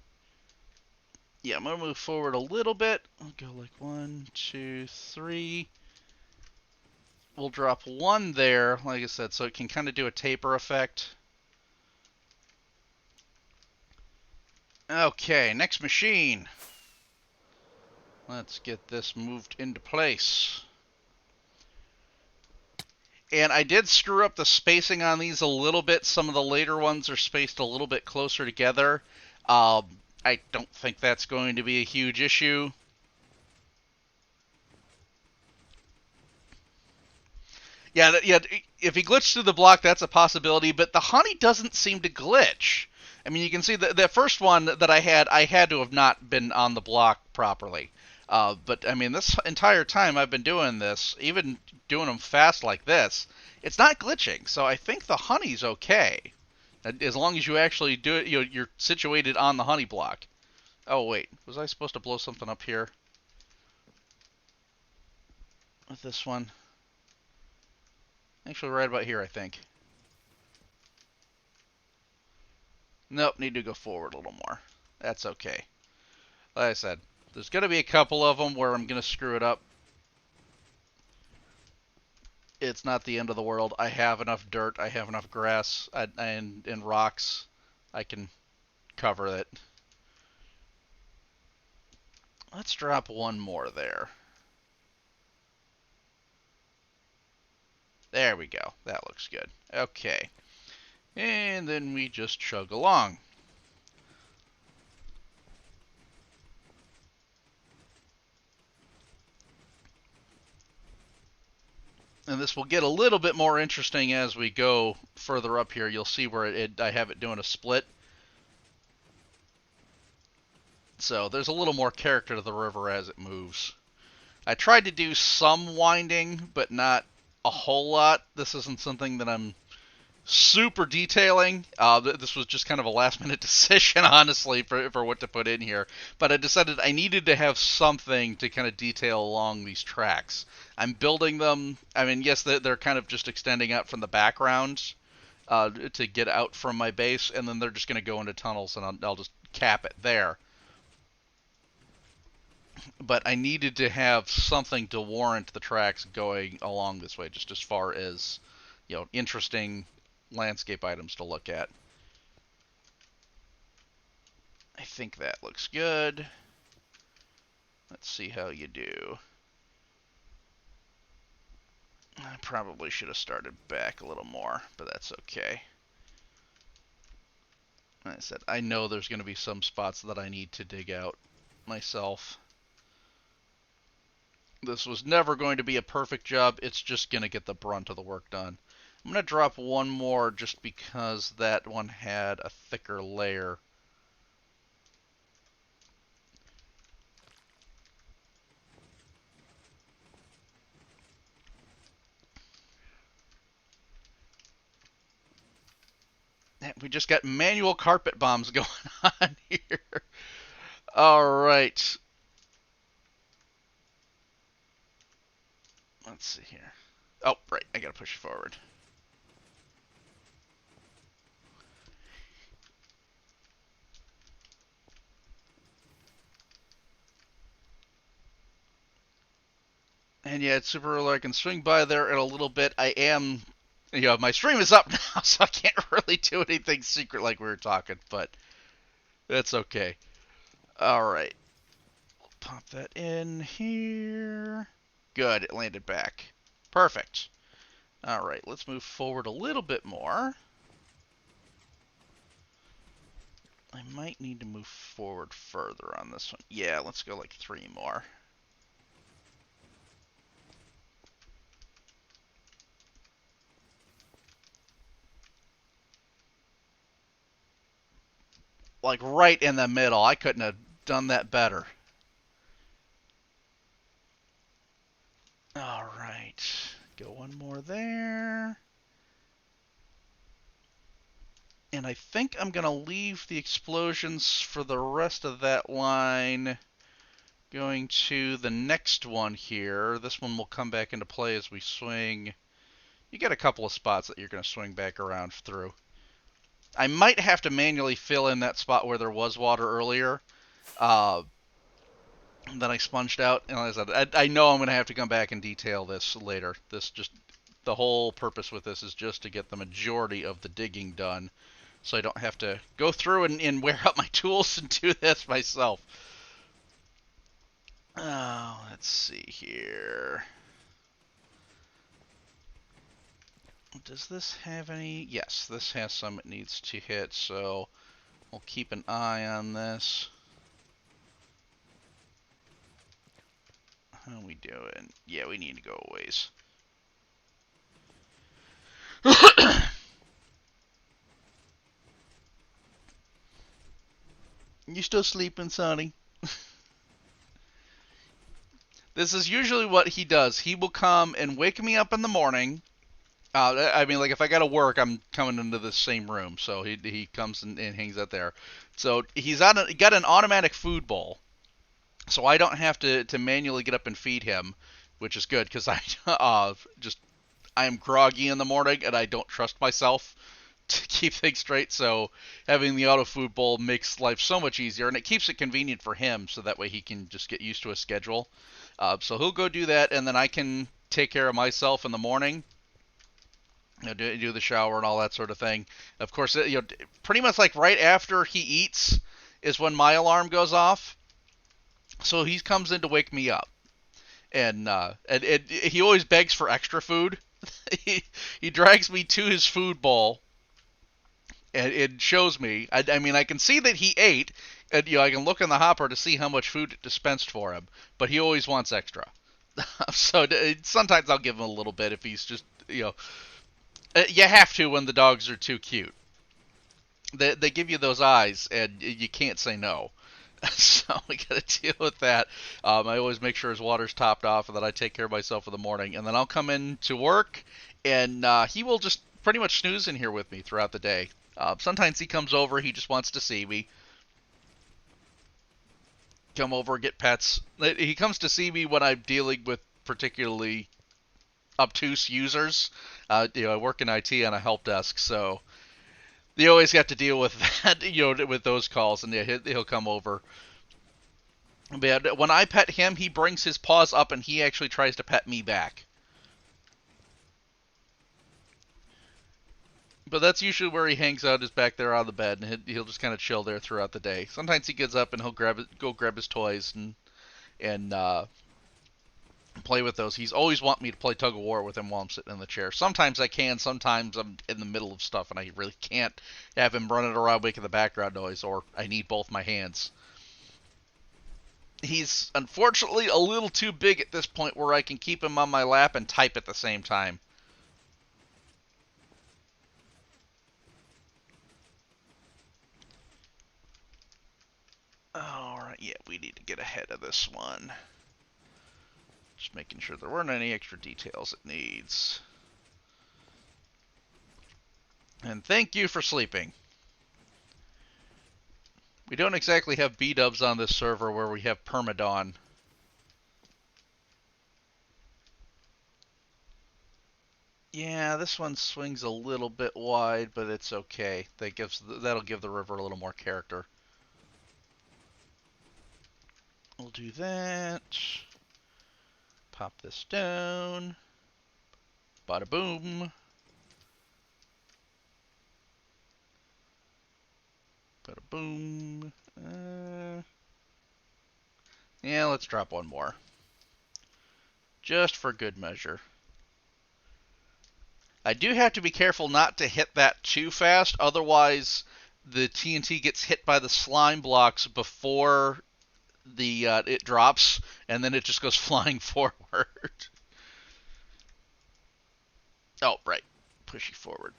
Yeah, I'm going to move forward a little bit. I'll go like 1, 2, 3. We'll drop one there, like I said, so it can kind of do a taper effect. Okay, next machine. Let's get this moved into place. And I did screw up the spacing on these a little bit. Some of the later ones are spaced a little bit closer together. I don't think that's going to be a huge issue. Yeah, if he glitched through the block, that's a possibility, but the honey doesn't seem to glitch. I mean, you can see the first one that I had to have not been on the block properly. But, I mean, this entire time I've been doing this, even doing them fast like this, it's not glitching, so I think the honey's okay. As long as you actually do it, you're situated on the honey block. Oh, wait, was I supposed to blow something up here? With this one? Actually, right about here, I think. Nope, need to go forward a little more. That's okay. Like I said, there's going to be a couple of them where I'm going to screw it up. It's not the end of the world. I have enough dirt. I have enough grass and rocks. I can cover it. Let's drop one more there. There we go. That looks good. Okay. And then we just chug along. And this will get a little bit more interesting as we go further up here. You'll see where I have it doing a split. So there's a little more character to the river as it moves. I tried to do some winding, but not a whole lot. This isn't something that I'm super detailing. This was just kind of a last-minute decision, honestly, for what to put in here. But I decided I needed to have something to kind of detail along these tracks. I'm building them. I mean, yes, they're kind of just extending out from the background to get out from my base, and then they're just going to go into tunnels, and I'll just cap it there. But I needed to have something to warrant the tracks going along this way, just as far as, interesting landscape items to look at. I think that looks good. Let's see how you do. I probably should have started back a little more, but that's okay. Like I said, I know there's going to be some spots that I need to dig out myself. This was never going to be a perfect job. It's just going to get the brunt of the work done. I'm going to drop one more just because that one had a thicker layer. We just got manual carpet bombs going on here. All right. Let's see here. Oh, right. I got to push it forward. And yeah, it's super early. I can swing by there in a little bit. I am, my stream is up now, so I can't really do anything secret like we were talking, but that's okay. All right. Pop that in here. Good, it landed back. Perfect. All right, let's move forward a little bit more. I might need to move forward further on this one. Yeah, let's go like 3 more. Like right in the middle. I couldn't have done that better. All right. Go one more there. And I think I'm going to leave the explosions for the rest of that line going to the next one here. This one will come back into play as we swing. You get a couple of spots that you're going to swing back around through. I might have to manually fill in that spot where there was water earlier that I sponged out. And as I said, I know I'm going to have to come back and detail this later. The whole purpose with this is just to get the majority of the digging done, so I don't have to go through and wear out my tools and do this myself. Oh, let's see here. Does this have any? Yes, this has some it needs to hit, so we'll keep an eye on this. How are we doing? Yeah, we need to go a ways. You still sleeping, Sonny? This is usually what he does. He will come and wake me up in the morning. I mean, like if I gotta work, I'm coming into the same room, so he comes and hangs out there. So he's got an automatic food bowl, so I don't have to manually get up and feed him, which is good because I am groggy in the morning and I don't trust myself to keep things straight. So having the auto food bowl makes life so much easier, and it keeps it convenient for him, so that way he can just get used to a schedule. So he'll go do that, and then I can take care of myself in the morning. Do the shower and all that sort of thing. Of course, pretty much like right after he eats is when my alarm goes off. So he comes in to wake me up, and he always begs for extra food. he drags me to his food bowl, and it shows me. I mean, I can see that he ate, and I can look in the hopper to see how much food it dispensed for him. But he always wants extra. So sometimes I'll give him a little bit if he's just you have to when the dogs are too cute. They give you those eyes, and you can't say no. So we got to deal with that. I always make sure his water's topped off, and that I take care of myself in the morning. And then I'll come in to work, and he will just pretty much snooze in here with me throughout the day. Sometimes he comes over, he just wants to see me. Come over, get pets. He comes to see me when I'm dealing with particularly obtuse users. I work in IT on a help desk, so you always have to deal with that, with those calls, and yeah, he'll come over. But when I pet him, he brings his paws up and he actually tries to pet me back. But that's usually where he hangs out, is back there on the bed, and he'll just kind of chill there throughout the day. Sometimes he gets up and he'll go grab his toys and play with those. He's always want me to play tug of war with him while I'm sitting in the chair. Sometimes I can, sometimes I'm in the middle of stuff and I really can't have him running around making the background noise, or I need both my hands. He's unfortunately a little too big at this point where I can keep him on my lap and type at the same time. Alright, yeah, we need to get ahead of this one. Just making sure there weren't any extra details it needs. And thank you for sleeping. We don't exactly have B-dubs on this server where we have permadawn. Yeah, this one swings a little bit wide, but it's okay. That'll give the river a little more character. We'll do that. Pop this down. Bada boom. Bada boom. Yeah, let's drop one more. Just for good measure. I do have to be careful not to hit that too fast, otherwise the TNT gets hit by the slime blocks before it drops, and then it just goes flying forward. Oh, right. Push you forward.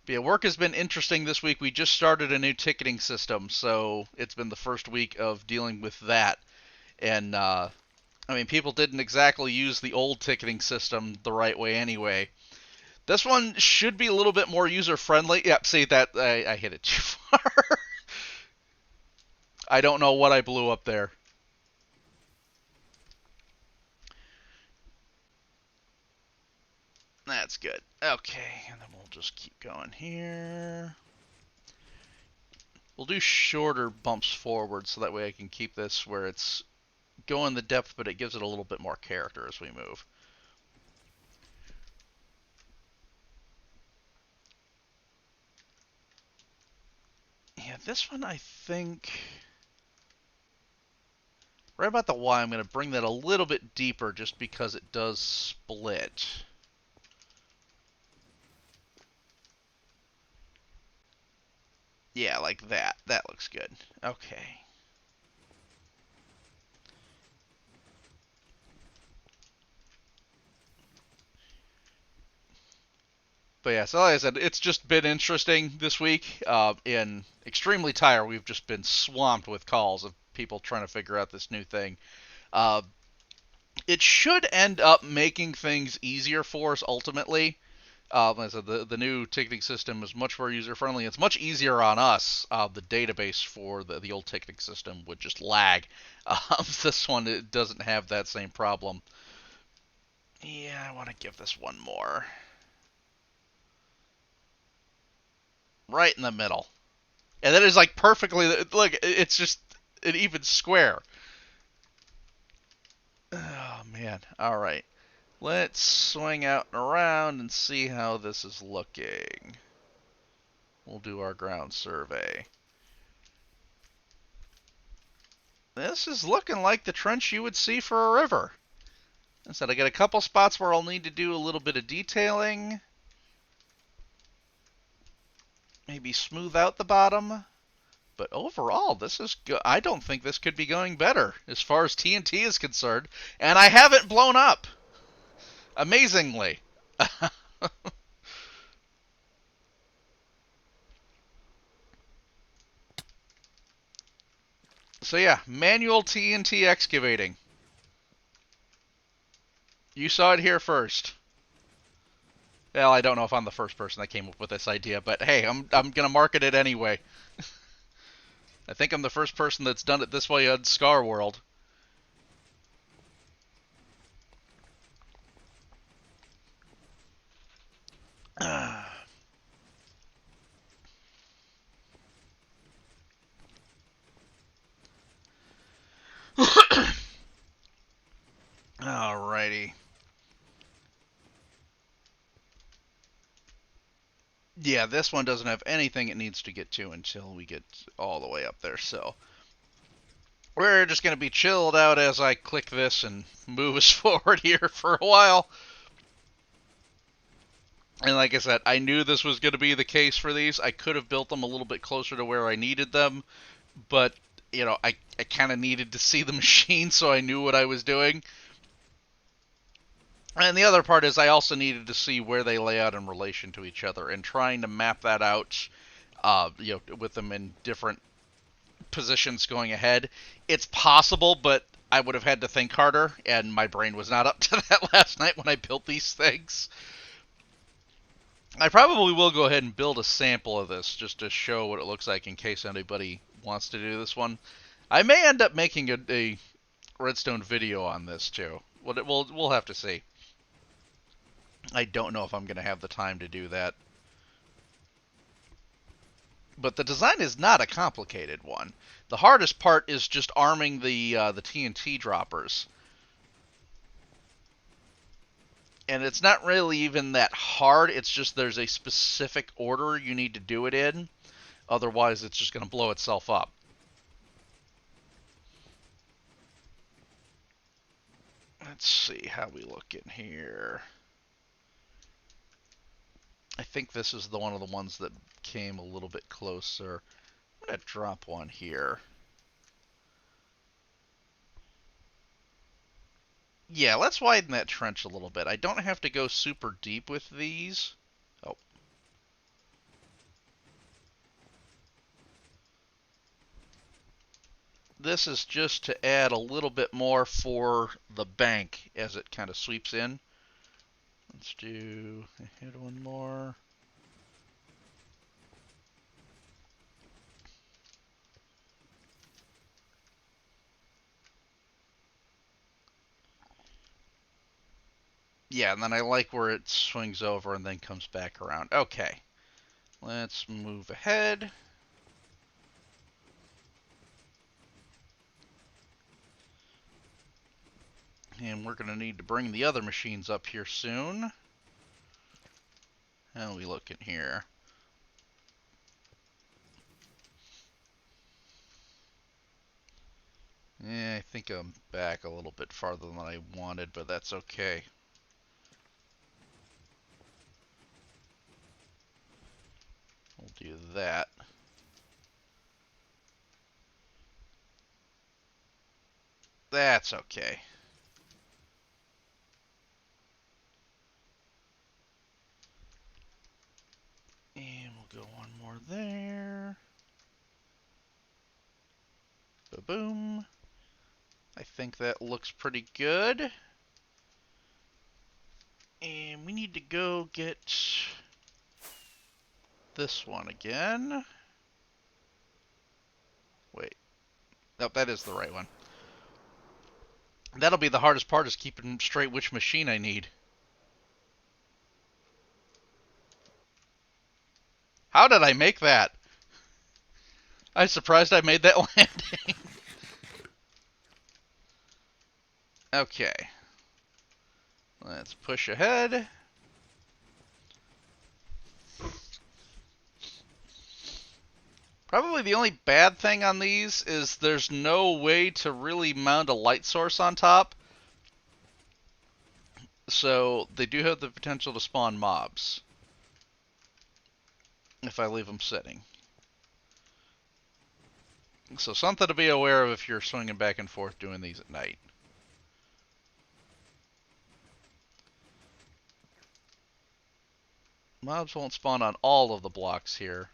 Yeah, work has been interesting this week. We just started a new ticketing system, so it's been the first week of dealing with that. And I mean, people didn't exactly use the old ticketing system the right way anyway. This one should be a little bit more user friendly. Yep, see that I hit it too far. I don't know what I blew up there. That's good. Okay, and then we'll just keep going here. We'll do shorter bumps forward so that way I can keep this where it's going the depth, but it gives it a little bit more character as we move. Yeah, this one I think right about the Y, I'm going to bring that a little bit deeper just because it does split. Yeah, like that. That looks good. Okay. But yeah, so like I said, it's just been interesting this week. In Extremely Tire, we've just been swamped with calls of people trying to figure out this new thing. Uh, it should end up making things easier for us ultimately. Like I said, the new ticketing system is much more user friendly. It's much easier on us. The database for the old ticketing system would just lag. This one it doesn't have that same problem. Yeah, I want to give this one more. Right in the middle. And that is like perfectly. Look, it's just an even square. Oh, man. All right. Let's swing out and around and see how this is looking. We'll do our ground survey. This is looking like the trench you would see for a river. I said I got a couple spots where I'll need to do a little bit of detailing. Maybe smooth out the bottom. But overall, this is good. I don't think this could be going better as far as TNT is concerned. And I haven't blown up. Amazingly. So yeah, manual TNT excavating. You saw it here first. Well, I don't know if I'm the first person that came up with this idea, but hey, I'm gonna market it anyway. I think I'm the first person that's done it this way on Scarworld. Alrighty. Yeah, this one doesn't have anything it needs to get to until we get all the way up there, so we're just going to be chilled out as I click this and move us forward here for a while. And like I said, I knew this was going to be the case for these. I could have built them a little bit closer to where I needed them, but, I kind of needed to see the machine so I knew what I was doing. And the other part is I also needed to see where they lay out in relation to each other and trying to map that out, with them in different positions going ahead. It's possible, but I would have had to think harder, and my brain was not up to that last night when I built these things. I probably will go ahead and build a sample of this just to show what it looks like in case anybody wants to do this one. I may end up making a redstone video on this too. We'll have to see. I don't know if I'm going to have the time to do that. But the design is not a complicated one. The hardest part is just arming the TNT droppers. And it's not really even that hard. It's just there's a specific order you need to do it in. Otherwise, it's just going to blow itself up. Let's see how we look in here. I think this is one of the ones that came a little bit closer. I'm going to drop one here. Yeah, let's widen that trench a little bit. I don't have to go super deep with these. Oh. This is just to add a little bit more for the bank as it kind of sweeps in. Let's do hit one more. Yeah, and then I like where it swings over and then comes back around. Okay, let's move ahead. And we're going to need to bring the other machines up here soon. How are we looking here? Yeah, I think I'm back a little bit farther than I wanted, but that's okay. We'll do that. That's okay. And we'll go one more there. Ba-boom. I think that looks pretty good. And we need to go get this one again. Wait. Nope, that is the right one. That'll be the hardest part, is keeping straight which machine I need. How did I make that? I'm surprised I made that landing. Okay. Let's push ahead. Probably the only bad thing on these is there's no way to really mount a light source on top. So they do have the potential to spawn mobs if I leave them sitting. So something to be aware of if you're swinging back and forth doing these at night. Mobs won't spawn on all of the blocks here.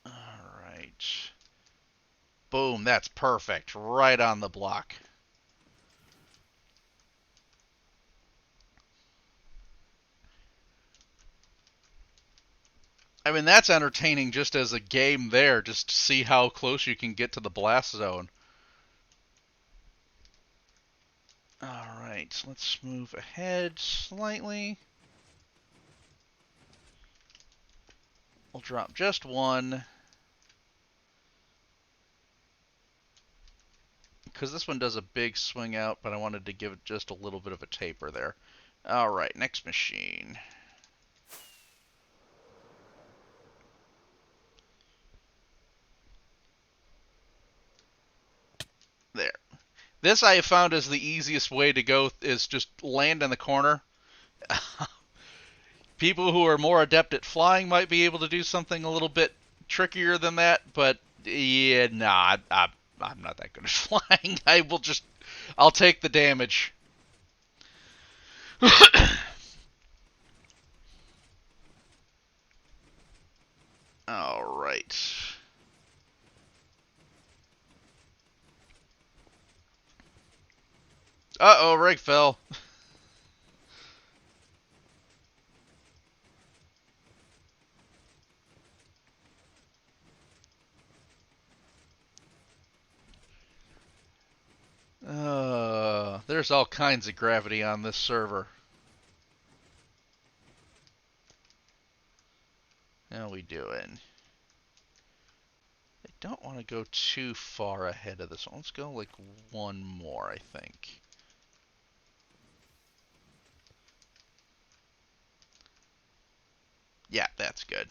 Alright. Boom, that's perfect. Right on the block. I mean, that's entertaining just as a game there, just to see how close you can get to the blast zone. Alright, let's move ahead slightly. We'll drop just one. Because this one does a big swing out, but I wanted to give it just a little bit of a taper there. Alright, next machine. There. This I have found is the easiest way to go, is just land in the corner. People who are more adept at flying might be able to do something a little bit trickier than that, but yeah, nah, I'm not that good at flying. I'll take the damage. Alright. Uh-oh, rig fell. There's all kinds of gravity on this server. How we doing? I don't want to go too far ahead of this one. Let's go like one more, I think. Yeah, that's good.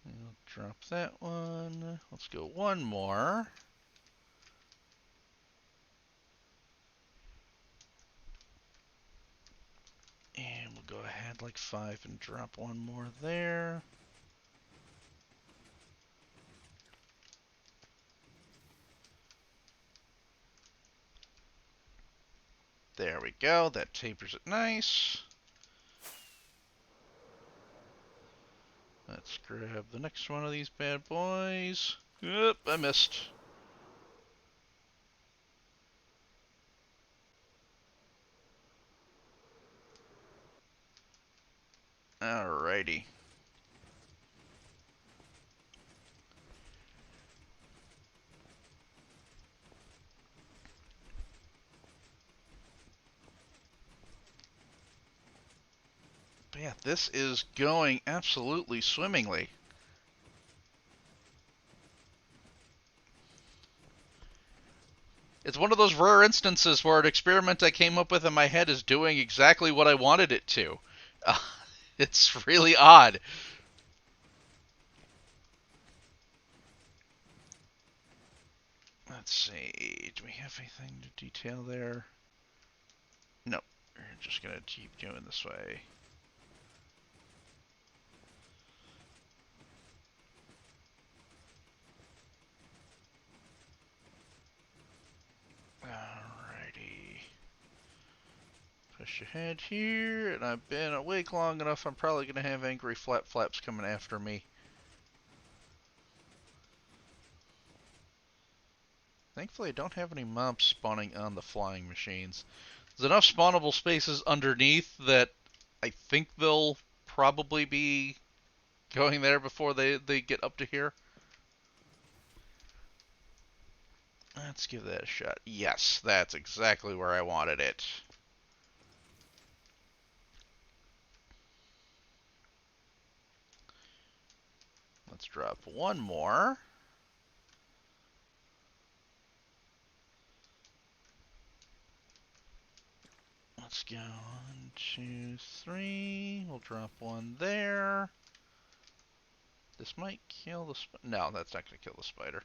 We'll drop that one. Let's go one more. And we'll go ahead like 5 and drop one more there. There we go. That tapers it nice. Let's grab the next one of these bad boys. Oop, I missed. Alrighty. But yeah, this is going absolutely swimmingly. It's one of those rare instances where an experiment I came up with in my head is doing exactly what I wanted it to. Uh, it's really odd. Let's see. Do we have anything to detail there? No. We're just going to keep going this way. Alrighty. Push ahead here, and I've been awake long enough, I'm probably going to have angry flap flaps coming after me. Thankfully, I don't have any mobs spawning on the flying machines. There's enough spawnable spaces underneath that I think they'll probably be going there before they get up to here. Let's give that a shot. Yes, that's exactly where I wanted it. Let's drop one more. Let's go 1, 2, 3. We'll drop one there. This might kill the spider. No, that's not going to kill the spider.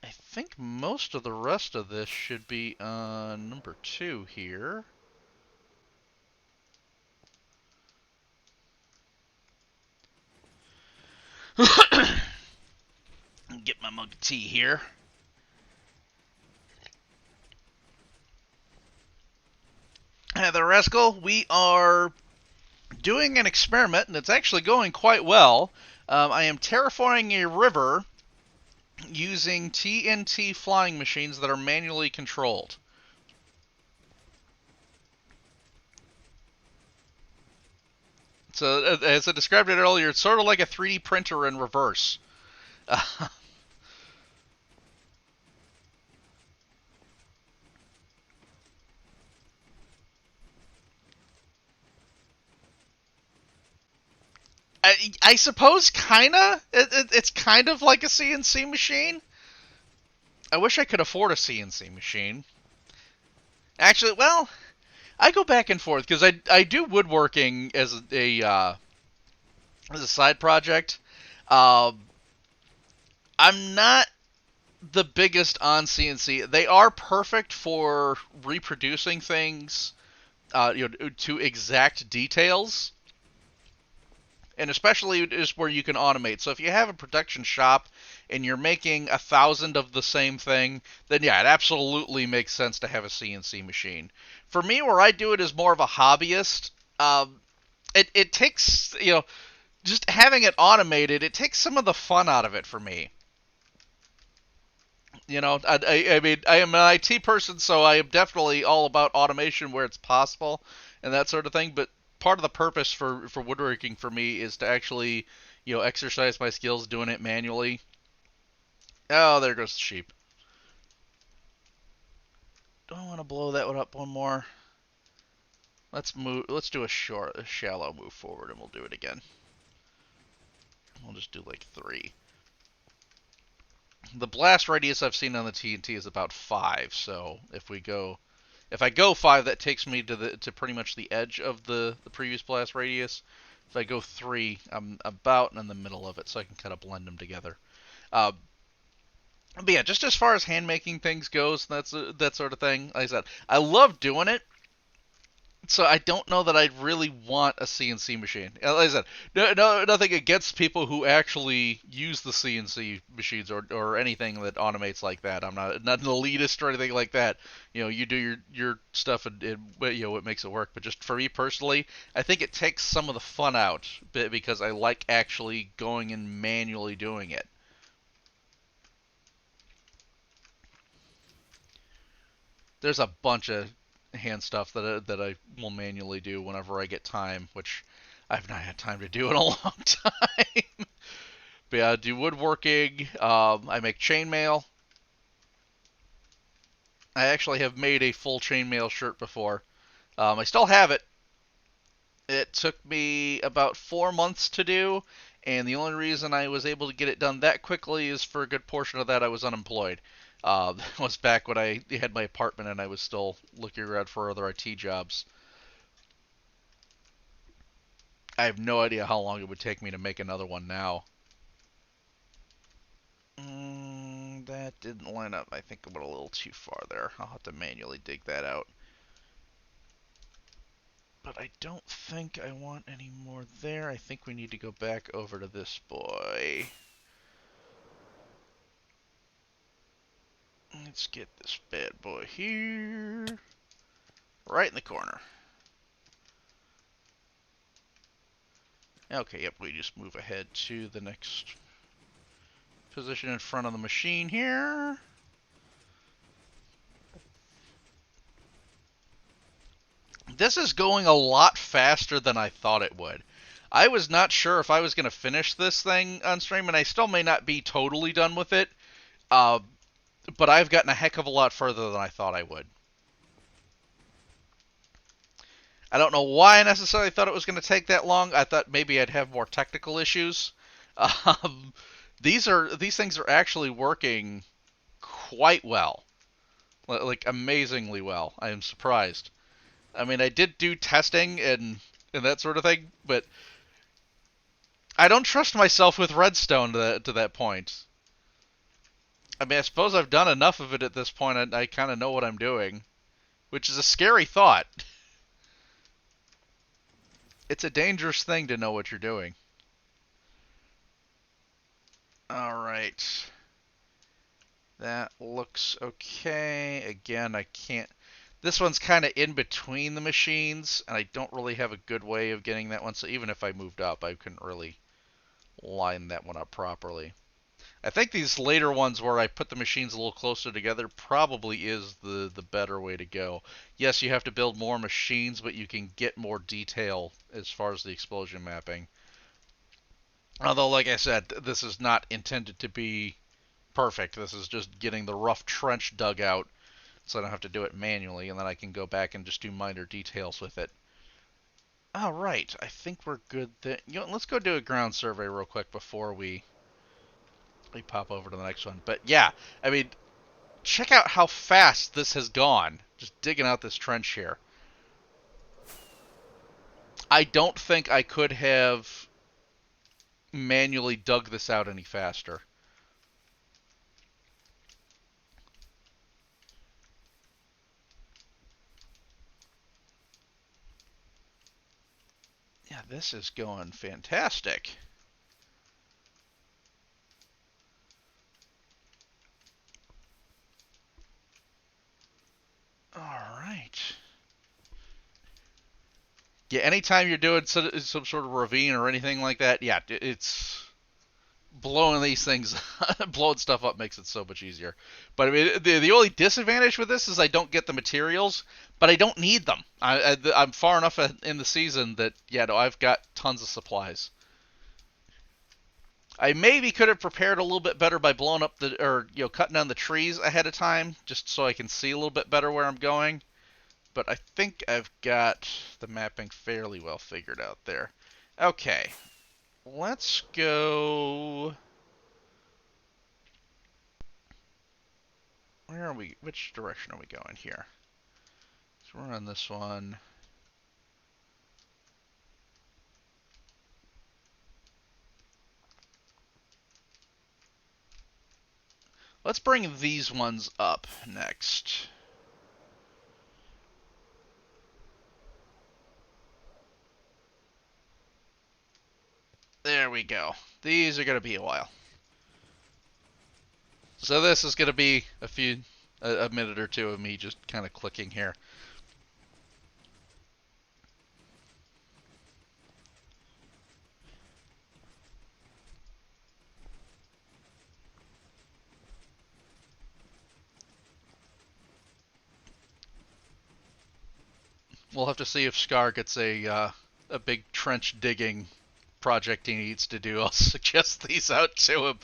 I think most of the rest of this should be on number 2 here. Get my mug of tea here. The Rascal, we are doing an experiment, and it's actually going quite well. I am terraforming a river using TNT flying machines that are manually controlled. So, as I described it earlier, it's sort of like a 3D printer in reverse. I suppose, kinda. It's kind of like a CNC machine. I wish I could afford a CNC machine. Actually, well, I go back and forth because I do woodworking as a side project. I'm not the biggest on CNC. They are perfect for reproducing things, to exact details, and especially is where you can automate. So if you have a production shop and you're making 1,000 of the same thing, then yeah, it absolutely makes sense to have a CNC machine. For me, where I do it as more of a hobbyist, it takes, just having it automated, it takes some of the fun out of it for me. I mean, I am an IT person, so I am definitely all about automation where it's possible and that sort of thing. But part of the purpose for woodworking for me is to actually, exercise my skills doing it manually. Oh, there goes the sheep. Do I want to blow that one up one more? Let's move. Let's do a shallow move forward, and we'll do it again. We'll just do like 3. The blast radius I've seen on the TNT is about 5. So if I go 5, that takes me to pretty much the edge of the previous blast radius. If I go 3, I'm about in the middle of it, so I can kind of blend them together. But yeah, just as far as hand making things goes, that sort of thing. Like I said, I love doing it. So I don't know that I'd really want a CNC machine. Like I said, nothing against people who actually use the CNC machines or anything that automates like that. I'm not an elitist or anything like that. You do your stuff and it makes it work. But just for me personally, I think it takes some of the fun out because I like actually going and manually doing it. There's a bunch of hand stuff that I will manually do whenever I get time, which I've not had time to do in a long time. But yeah, I do woodworking. I make chainmail. I actually have made a full chainmail shirt before. I still have it. It took me about 4 months to do, and the only reason I was able to get it done that quickly is for a good portion of that I was unemployed. That was back when I had my apartment and I was still looking around for other IT jobs. I have no idea how long it would take me to make another one now. That didn't line up. I think I went a little too far there. I'll have to manually dig that out. But I don't think I want any more there. I think we need to go back over to this boy. Let's get this bad boy here. Right in the corner. Okay, yep, we just move ahead to the next position in front of the machine here. This is going a lot faster than I thought it would. I was not sure if I was going to finish this thing on stream, and I still may not be totally done with it, uh, but I've gotten a heck of a lot further than I thought I would. I don't know why I necessarily thought it was going to take that long. I thought maybe I'd have more technical issues. Um, these things are actually working quite well, like amazingly well. I am surprised. I mean, I did do testing and that sort of thing, but I don't trust myself with redstone to that point. I mean, I suppose I've done enough of it at this point. I kind of know what I'm doing, which is a scary thought. It's a dangerous thing to know what you're doing. All right. That looks okay. Again, I can't. This one's kind of in between the machines, and I don't really have a good way of getting that one. So even if I moved up, I couldn't really line that one up properly. I think these later ones where I put the machines a little closer together probably is the better way to go. Yes, you have to build more machines, but you can get more detail as far as the explosion mapping. Although, like I said, this is not intended to be perfect. This is just getting the rough trench dug out so I don't have to do it manually, and then I can go back and just do minor details with it. All right, I think we're good there. Let's go do a ground survey real quick before we pop over to the next one. But yeah, I mean, check out how fast this has gone. Just digging out this trench here. I don't think I could have manually dug this out any faster. Yeah, this is going fantastic. All right. Yeah, anytime you're doing some sort of ravine or anything like that, yeah, it's blowing these things, blowing stuff up makes it so much easier. But I mean, the only disadvantage with this is I don't get the materials, but I don't need them. I'm far enough in the season that yeah, no, I've got tons of supplies. I maybe could have prepared a little bit better by blowing up or cutting down the trees ahead of time, just so I can see a little bit better where I'm going. But I think I've got the mapping fairly well figured out there. Okay, let's go. Where are we? Which direction are we going here? So we're on this one. Let's bring these ones up next. There we go. These are going to be a while. So this is going to be a minute or two of me just kind of clicking here. We'll have to see if Scar gets a big trench digging project he needs to do. I'll suggest these out to him.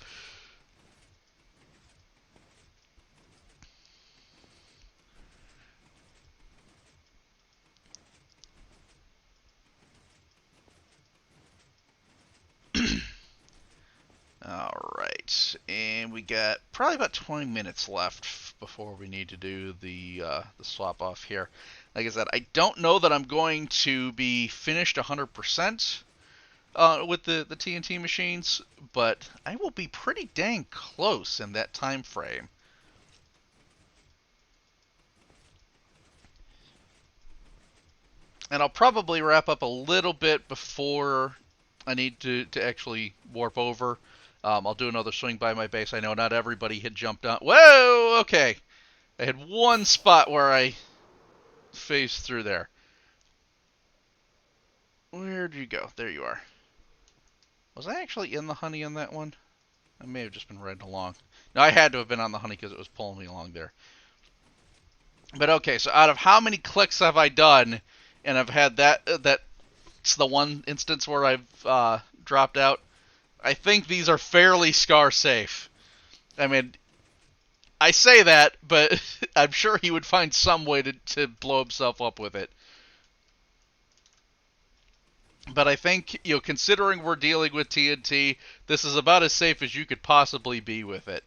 Alright, and we got probably about 20 minutes left before we need to do the swap off here. Like I said, I don't know that I'm going to be finished 100% with the TNT machines, but I will be pretty dang close in that time frame. And I'll probably wrap up a little bit before I need to actually warp over. I'll do another swing by my base. I know not everybody had jumped on. Whoa! Okay. I had one spot where I phased through there. Where'd you go? There you are. Was I actually in the honey on that one? I may have just been riding along. No, I had to have been on the honey because it was pulling me along there. But okay, so out of how many clicks have I done, and I've had that's the one instance where I've dropped out. I think these are fairly Scar safe. I mean, I say that, but I'm sure he would find some way to blow himself up with it. But I think, considering we're dealing with TNT, this is about as safe as you could possibly be with it.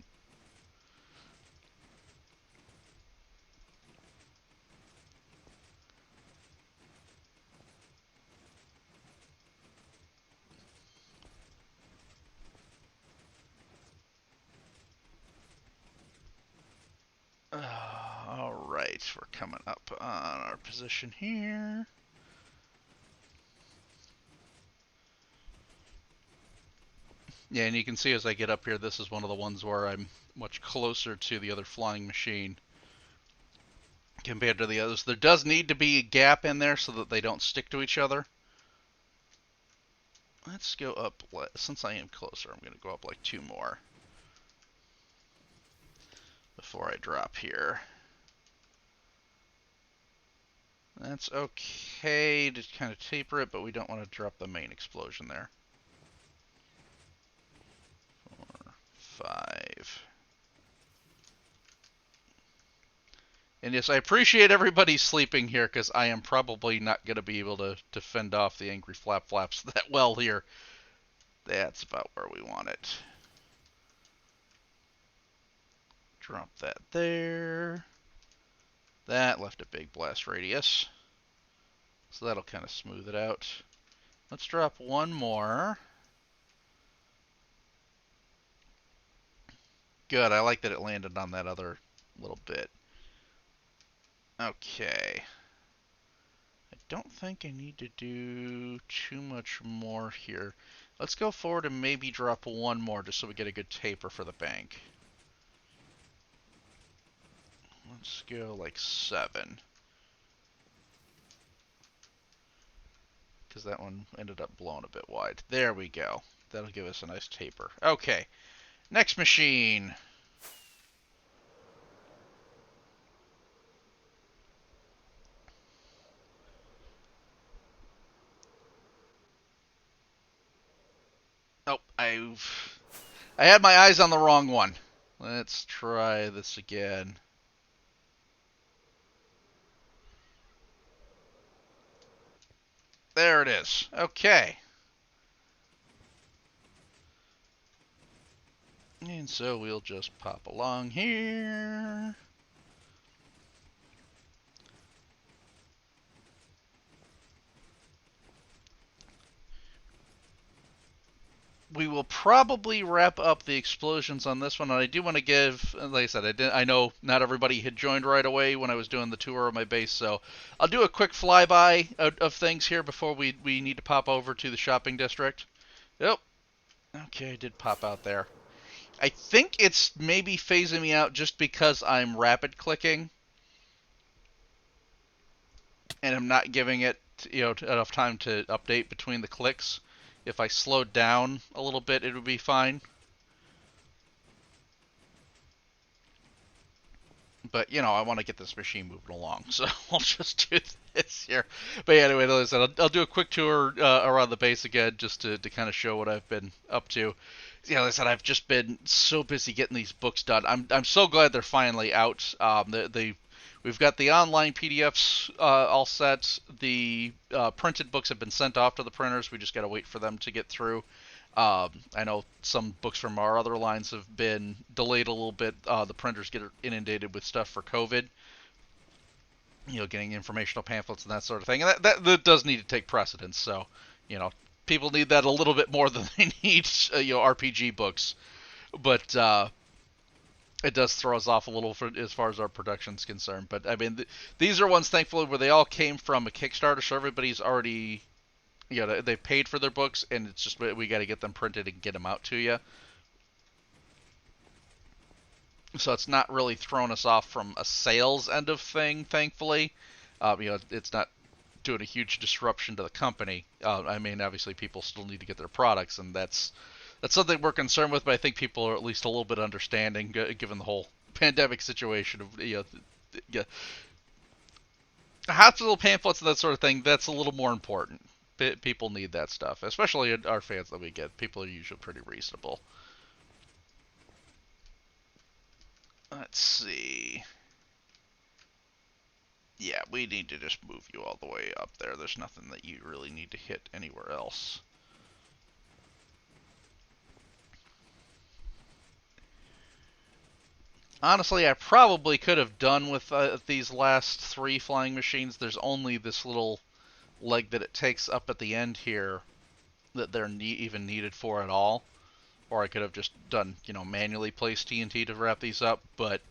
Alright, we're coming up on our position here. Yeah, and you can see as I get up here, this is one of the ones where I'm much closer to the other flying machine compared to the others. There does need to be a gap in there so that they don't stick to each other. Let's go up, since I am closer, I'm going to go up like 2 more before I drop here. That's okay to kind of taper it, but we don't want to drop the main explosion there. 4, 5. And yes, I appreciate everybody sleeping here, because I am probably not going to be able to fend off the angry flaps that well here. That's about where we want it. Drop that there. That left a big blast radius. So that'll kind of smooth it out. Let's drop one more. Good, I like that it landed on that other little bit. Okay. I don't think I need to do too much more here. Let's go forward and maybe drop one more just so we get a good taper for the bank. Let's go like 7. Because that one ended up blowing a bit wide. There we go. That'll give us a nice taper. Okay. Next machine. Oh, I had my eyes on the wrong one. Let's try this again. There it is. Okay. And so we'll just pop along here. We will probably wrap up the explosions on this one, and I do want to give, like I said, I know not everybody had joined right away when I was doing the tour of my base, so I'll do a quick flyby of things here before we need to pop over to the shopping district. Yep. Okay, I did pop out there. I think it's maybe phasing me out just because I'm rapid clicking and I'm not giving it, enough time to update between the clicks. If I slowed down a little bit, it would be fine. But I want to get this machine moving along, so I'll just do this here. But yeah, anyway, like I said, I'll do a quick tour around the base again, just to kind of show what I've been up to. Like I said, I've just been so busy getting these books done. I'm so glad they're finally out. We've got the online PDFs all set. The printed books have been sent off to the printers. We just got to wait for them to get through. I know some books from our other lines have been delayed a little bit. The printers get inundated with stuff for COVID, getting informational pamphlets and that sort of thing. And that does need to take precedence. So, you know, people need that a little bit more than they need, RPG books. But it does throw us off a little as far as our production's concerned. But I mean, these are ones, thankfully, where they all came from a Kickstarter, so everybody's already, they paid for their books, and it's just we got to get them printed and get them out to you. So it's not really thrown us off from a sales end of thing, thankfully. It's not doing a huge disruption to the company. I mean, obviously, people still need to get their products, and that's something we're concerned with. But I think people are at least a little bit understanding, given the whole pandemic situation of yeah, hospital pamphlets and that sort of thing. That's a little more important. People need that stuff, especially our fans that we get. People are usually pretty reasonable. Let's see. Yeah, we need to just move you all the way up there. There's nothing that you really need to hit anywhere else. Honestly, I probably could have done with these last three flying machines. There's only this little leg that it takes up at the end here that they're even needed for at all. Or I could have just done, manually place TNT to wrap these up. But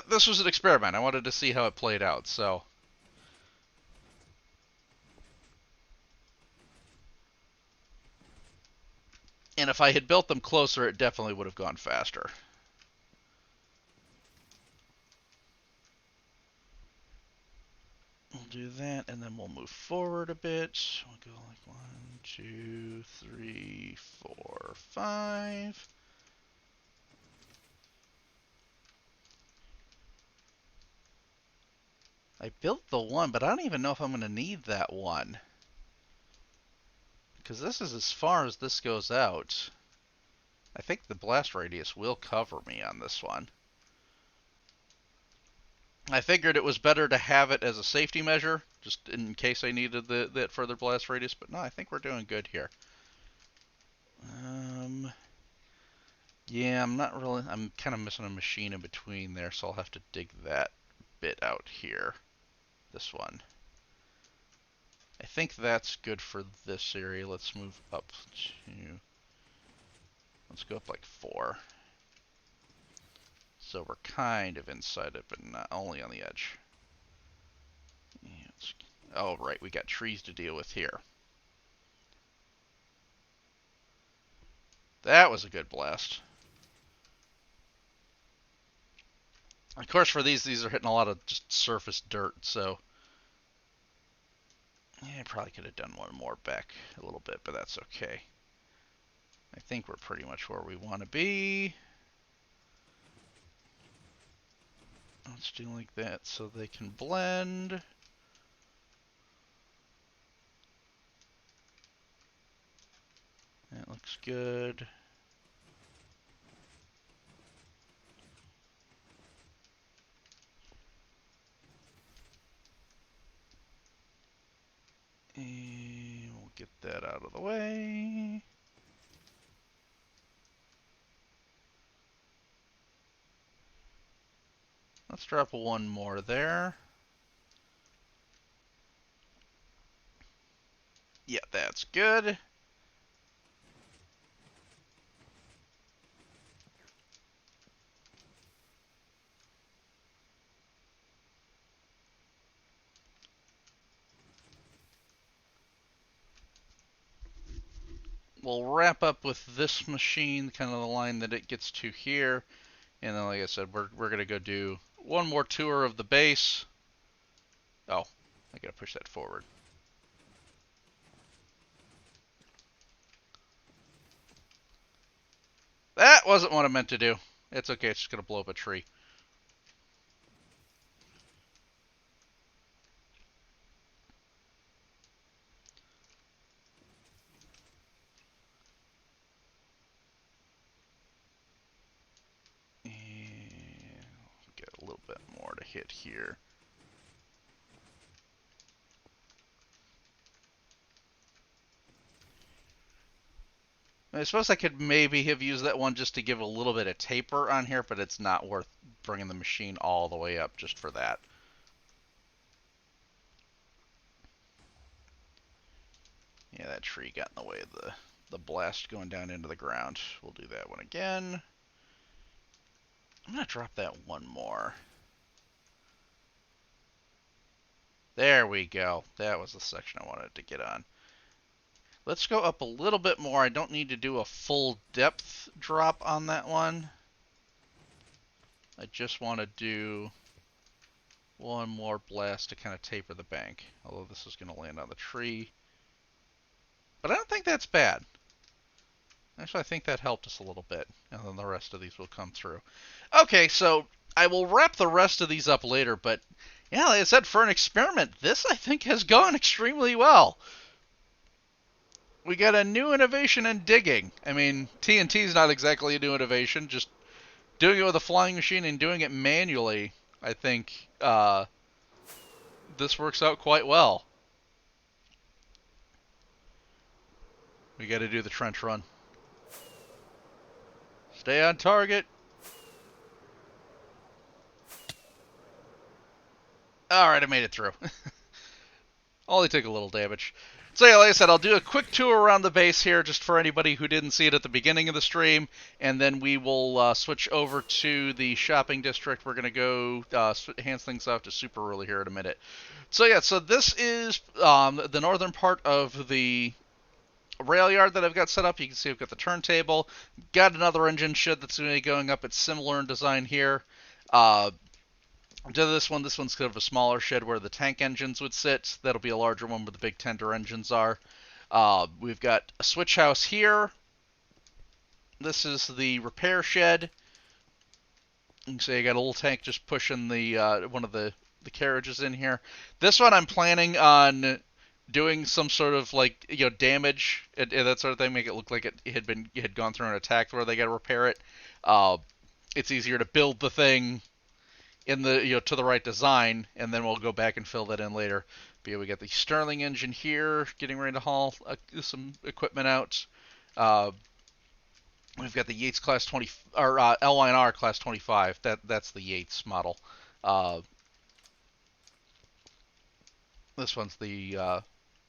this was an experiment. I wanted to see how it played out, so... And if I had built them closer, it definitely would have gone faster. We'll do that, and then we'll move forward a bit. We'll go like 1, 2, 3, 4, 5. I built the one, but I don't even know if I'm going to need that one. Because this is as far as this goes out. I think the blast radius will cover me on this one. I figured it was better to have it as a safety measure, just in case I needed that further blast radius. But no, I think we're doing good here. Yeah, I'm kind of missing a machine in between there, so I'll have to dig that bit out here. This one. I think that's good for this area. Let's move up to... Let's go up like 4. So we're kind of inside it, but not only on the edge. Oh, right, we got trees to deal with here. That was a good blast. Of course, for these are hitting a lot of just surface dirt, so... Yeah, I probably could have done one more back a little bit, but that's okay. I think we're pretty much where we want to be. Let's do like that so they can blend. That looks good. And we'll get that out of the way. Let's drop one more there. Yeah, that's good. we'll wrap up with this machine, kind of the line that it gets to here. And then, like I said, we're going to go do one more tour of the base. Oh, I got to push that forward. That wasn't what I meant to do. It's okay, it's just going to blow up a tree. And get a little bit more to hit here. I suppose I could maybe have used that one just to give a little bit of taper on here, but it's not worth bringing the machine all the way up just for that. Yeah, that tree got in the way of the blast going down into the ground. We'll do that one again. I'm going to drop that one more. There we go. That was the section I wanted to get on. Let's go up a little bit more. I don't need to do a full depth drop on that one. I just want to do one more blast to kind of taper the bank. Although this is going to land on the tree. But I don't think that's bad. Actually, I think that helped us a little bit. And then the rest of these will come through. Okay, so I will wrap the rest of these up later. But yeah, like I said, for an experiment, this I think has gone extremely well. We got a new innovation in digging. I mean, TNT is not exactly a new innovation. Just doing it with a flying machine and doing it manually, I think this works out quite well. We got to do the trench run. Stay on target. Alright, I made it through. Only took a little damage. So yeah, like I said, I'll do a quick tour around the base here, just for anybody who didn't see it at the beginning of the stream, and then we will switch over to the shopping district. We're going to go hand things off to Super Ruler here in a minute. So yeah, so this is the northern part of the rail yard that I've got set up. You can see I've got the turntable. Got another engine shed that's going to be going up. It's similar in design here. To this one's kind of a smaller shed where the tank engines would sit. That'll be a larger one where the big tender engines are. We've got a switch house here. This is the repair shed. You can see I got a little tank just pushing the one of the carriages in here. This one I'm planning on doing some sort of damage and that sort of thing, make it look like it had gone through an attack where they got to repair it. It's easier to build the thing in the to the right design, and then we'll go back and fill that in later. But yeah, we got the Sterling engine here, getting ready to haul some equipment out. We've got the Yates class 20 or LYNR class 25. That's the Yates model. This one's the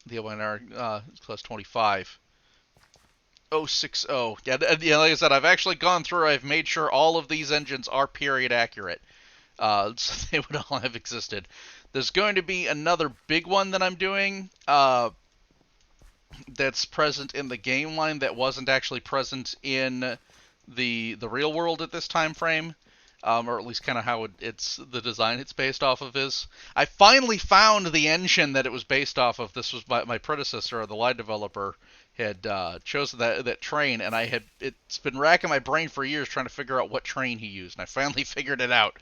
LYNR class 25. 060. Yeah, like I said, I've actually gone through. I've made sure all of these engines are period accurate. So they would all have existed. There's going to be another big one that I'm doing that's present in the game line that wasn't actually present in the real world at this time frame, or at least kind of how it's the design it's based off of is. I finally found the engine that it was based off of. This was my predecessor, the line developer, had chosen that train, and it's been racking my brain for years trying to figure out what train he used, and I finally figured it out.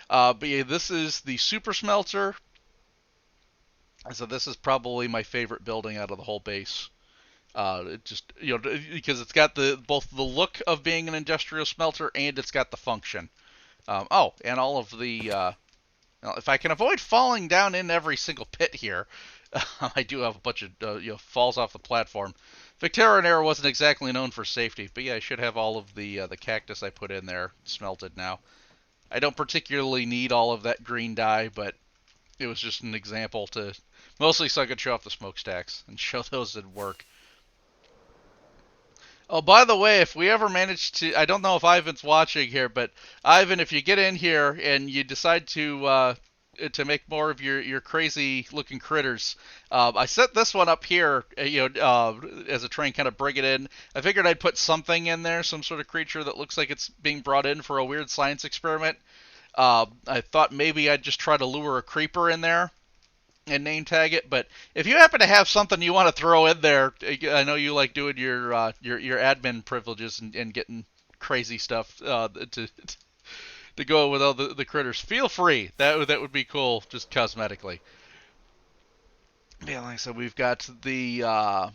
But yeah, this is the super smelter. So this is probably my favorite building out of the whole base. It just because it's got both the look of being an industrial smelter and it's got the function. And all of the if I can avoid falling down in every single pit here, I do have a bunch of falls off the platform. Victoria wasn't exactly known for safety, but yeah, I should have all of the cactus I put in there smelted now. I don't particularly need all of that green dye, but it was just an example mostly so I could show off the smokestacks and show those at work. Oh, by the way, if we ever manage to, I don't know if Ivan's watching here, but Ivan, if you get in here and you decide to to make more of your crazy looking critters. I set this one up here, as a train, kind of bring it in. I figured I'd put something in there, some sort of creature that looks like it's being brought in for a weird science experiment. I thought maybe I'd just try to lure a creeper in there and name tag it. But if you happen to have something you want to throw in there, I know you like doing your admin privileges and getting crazy stuff to go with all the critters. Feel free. That would be cool, just cosmetically. Yeah, like I said, we've got the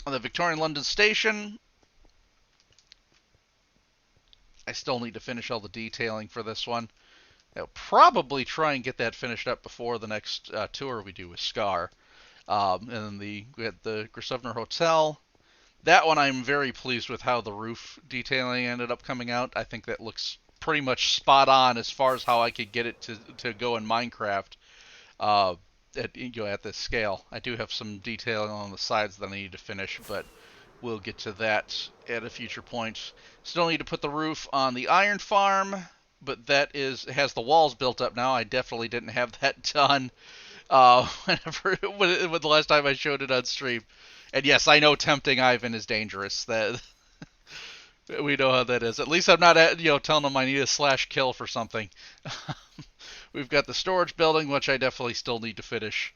Victorian London Station. I still need to finish all the detailing for this one. I'll probably try and get that finished up before the next tour we do with Scar. And then we had the Grosvenor Hotel. That one I'm very pleased with how the roof detailing ended up coming out. I think that looks pretty much spot on as far as how I could get it to go in Minecraft at this scale. I do have some detailing on the sides that I need to finish, but we'll get to that at a future point. Still need to put the roof on the iron farm, but that has the walls built up now. I definitely didn't have that done when the last time I showed it on stream. And yes, I know tempting Ivan is dangerous. That we know how that is. At least I'm not telling him I need a slash kill for something. We've got the storage building, which I definitely still need to finish.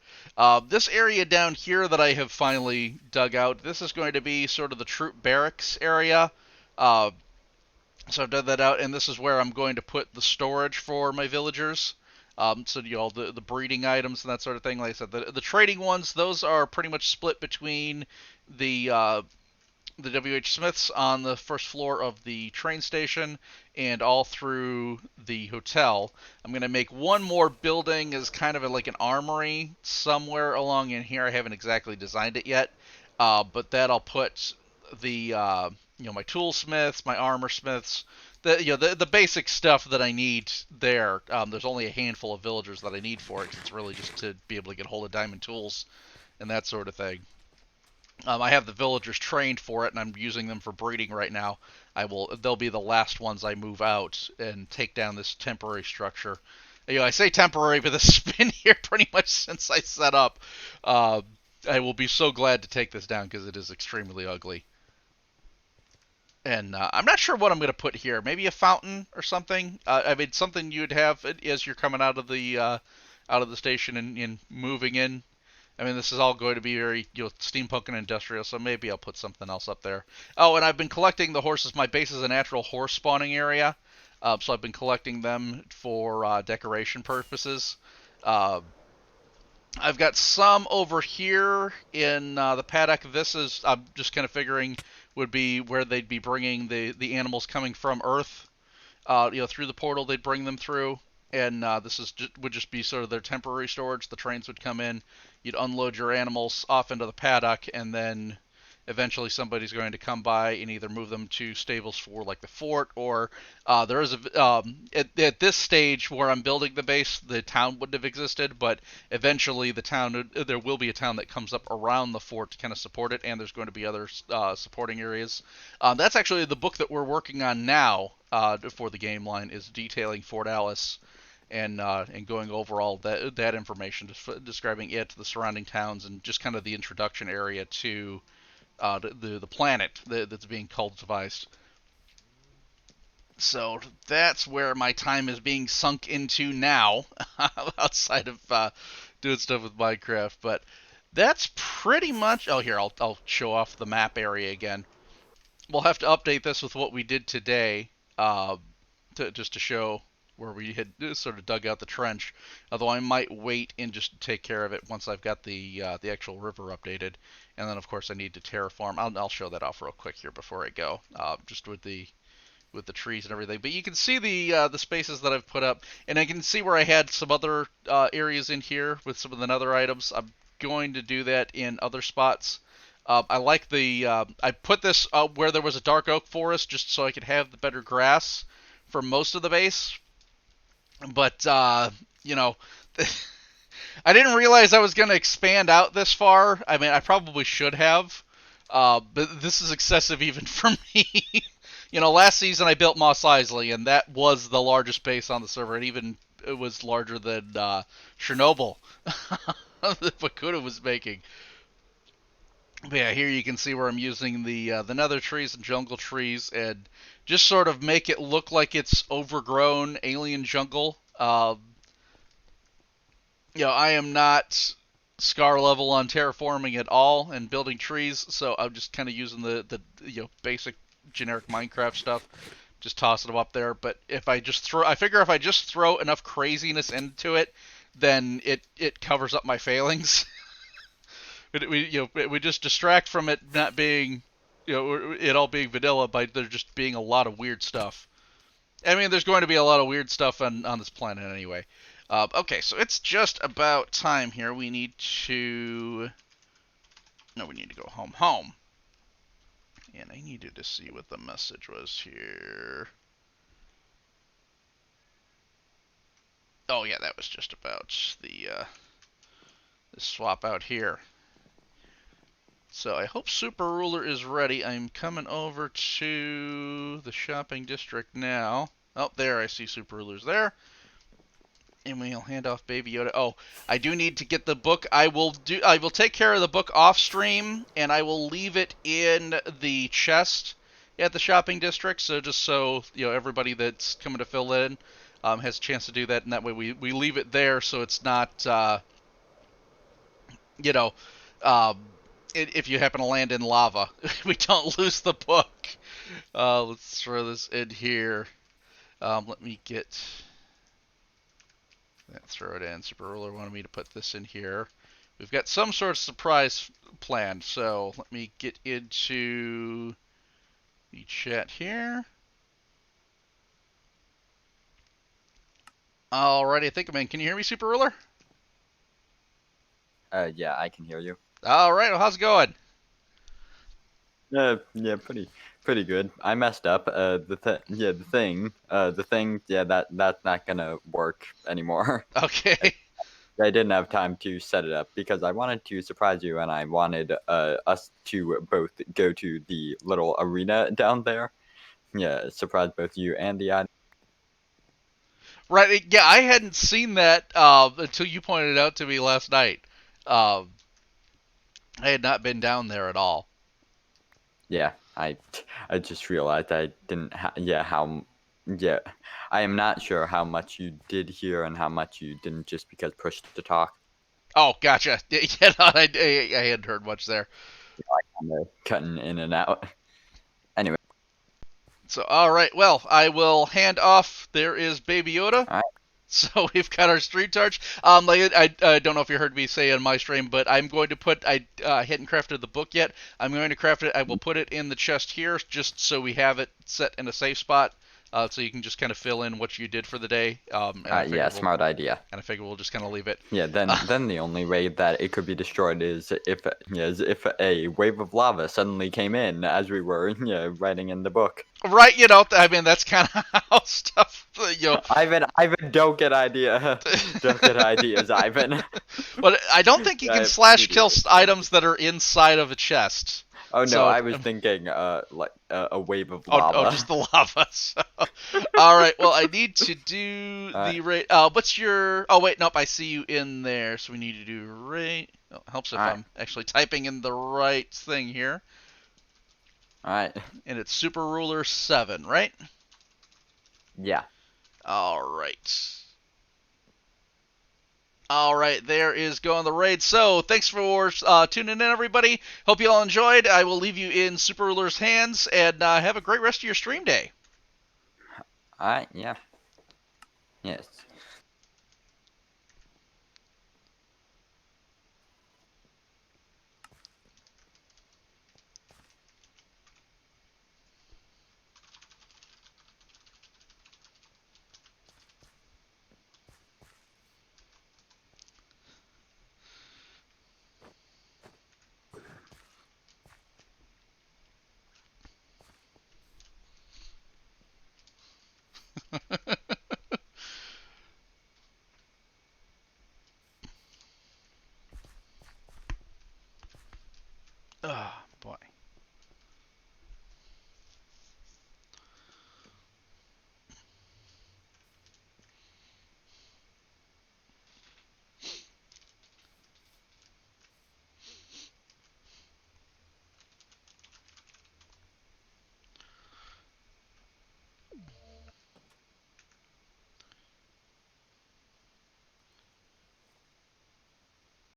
This area down here that I have finally dug out, this is going to be sort of the troop barracks area. So I've dug that out, and this is where I'm going to put the storage for my villagers. So the breeding items and that sort of thing. Like I said, the trading ones, those are pretty much split between the W.H. Smiths on the first floor of the train station and all through the hotel. I'm going to make one more building as kind of like an armory somewhere along in here. I haven't exactly designed it yet, but that I'll put the my toolsmiths, my armor smiths, the basic stuff that I need there. There's only a handful of villagers that I need for it. It's really just to be able to get hold of diamond tools and that sort of thing. I have the villagers trained for it, and I'm using them for breeding right now. They'll be the last ones I move out and take down this temporary structure. I say temporary, but this has been here pretty much since I set up. I will be so glad to take this down because it is extremely ugly. And I'm not sure what I'm going to put here. Maybe a fountain or something. I mean, something you'd have as you're coming out of the station and moving in. I mean, this is all going to be very steampunk and industrial, so maybe I'll put something else up there. Oh, and I've been collecting the horses. My base is a natural horse spawning area, so I've been collecting them for decoration purposes. I've got some over here in the paddock. This is, I'm just kind of figuring, would be where they'd be bringing the animals coming from Earth. Through the portal they'd bring them through. And this would just be sort of their temporary storage. The trains would come in, you'd unload your animals off into the paddock, and then eventually somebody's going to come by and either move them to stables for like the fort, or there is at this stage where I'm building the base, the town wouldn't have existed, but eventually there will be a town that comes up around the fort to kind of support it, and there's going to be other supporting areas. That's actually the book that we're working on now for the game line, is detailing Fort Alice. And going over all that information, describing it, the surrounding towns, and just kind of the introduction area to the planet that's being cultivated. So that's where my time is being sunk into now, outside of doing stuff with Minecraft. But that's pretty much. Oh, here I'll show off the map area again. We'll have to update this with what we did today, just to show where we had sort of dug out the trench. Although I might wait and just take care of it once I've got the actual river updated. And then of course I need to terraform. I'll show that off real quick here before I go. Just with the trees and everything. But you can see the spaces that I've put up, and I can see where I had some other areas in here with some of the nether items. I'm going to do that in other spots. I like I put this where there was a dark oak forest just so I could have the better grass for most of the base. But, I didn't realize I was going to expand out this far. I mean, I probably should have. But this is excessive even for me. Last season I built Mos Eisley, and that was the largest base on the server. And even it was larger than Chernobyl that Boogaloo was making. But yeah, here you can see where I'm using the nether trees and jungle trees, and just sort of make it look like it's overgrown alien jungle. I am not Scar level on terraforming at all and building trees, so I'm just kind of using the basic generic Minecraft stuff, just tossing them up there. But I figure if I just throw enough craziness into it, then it covers up my failings. We just distract from it not being, it all being vanilla by there just being a lot of weird stuff. I mean, there's going to be a lot of weird stuff on this planet anyway. Okay, so it's just about time here. We need to... No, we need to go home. And I needed to see what the message was here. Oh, yeah, that was just about the swap out here. So I hope Super Ruler is ready. I'm coming over to the shopping district now. Oh, there, I see Super Ruler's there. And we'll hand off Baby Yoda. Oh, I do need to get the book. I will take care of the book off stream, and I will leave it in the chest at the shopping district. So just so everybody that's coming to fill in has a chance to do that, and that way we leave it there so it's not you know if you happen to land in lava, we don't lose the book. Let's throw this in here. Let me get that. Throw it in. Super Ruler wanted me to put this in here. We've got some sort of surprise planned, so let me get into the chat here. Alrighty, I think I'm in. Can you hear me, Super Ruler? Yeah, I can hear you. Alright, well, how's it going? Yeah, pretty good. I messed up. The thing, yeah, that's not gonna work anymore. Okay. I didn't have time to set it up because I wanted to surprise you, and I wanted us to both go to the little arena down there. Yeah, surprise both you and the audience. Right, yeah, I hadn't seen that until you pointed it out to me last night. Um, I had not been down there at all. Yeah, I just realized I didn't. Yeah, I am not sure how much you did hear and how much you didn't, just because push to talk. Oh, gotcha. Yeah, no, I hadn't heard much there. Kind of cutting in and out. Anyway, So, all right. Well, I will hand off. There is Baby Yoda. all right, So we've got our street torch. Like I don't know if you heard me say in my stream, but I'm going to put. I hadn't crafted the book yet. I'm going to craft it. I will put it in the chest here, just so we have it set in a safe spot, so you can just kind of fill in what you did for the day. yeah, smart idea. And I figure we'll just kind of leave it. Yeah, then the only way that it could be destroyed is if a wave of lava suddenly came in as we were writing in the book. Right, I mean that's kind of how stuff, Ivan, don't get idea, don't get ideas, Ivan. But I don't think you can slash kill items that are inside of a chest. Oh no, So, I was thinking like a wave of lava. Oh, just the lava. So, all right. Well, I need to do the rate. What's your? Oh wait, nope. I see you in there. So we need to do rate. Oh, helps if I'm actually typing in the right thing here. All right. And it's Super Ruler 7, right? Yeah. All right. All right, there is going the raid. So, thanks for tuning in, everybody. Hope you all enjoyed. I will leave you in Super Ruler's hands, and have a great rest of your stream day. All right. Yeah. Yes.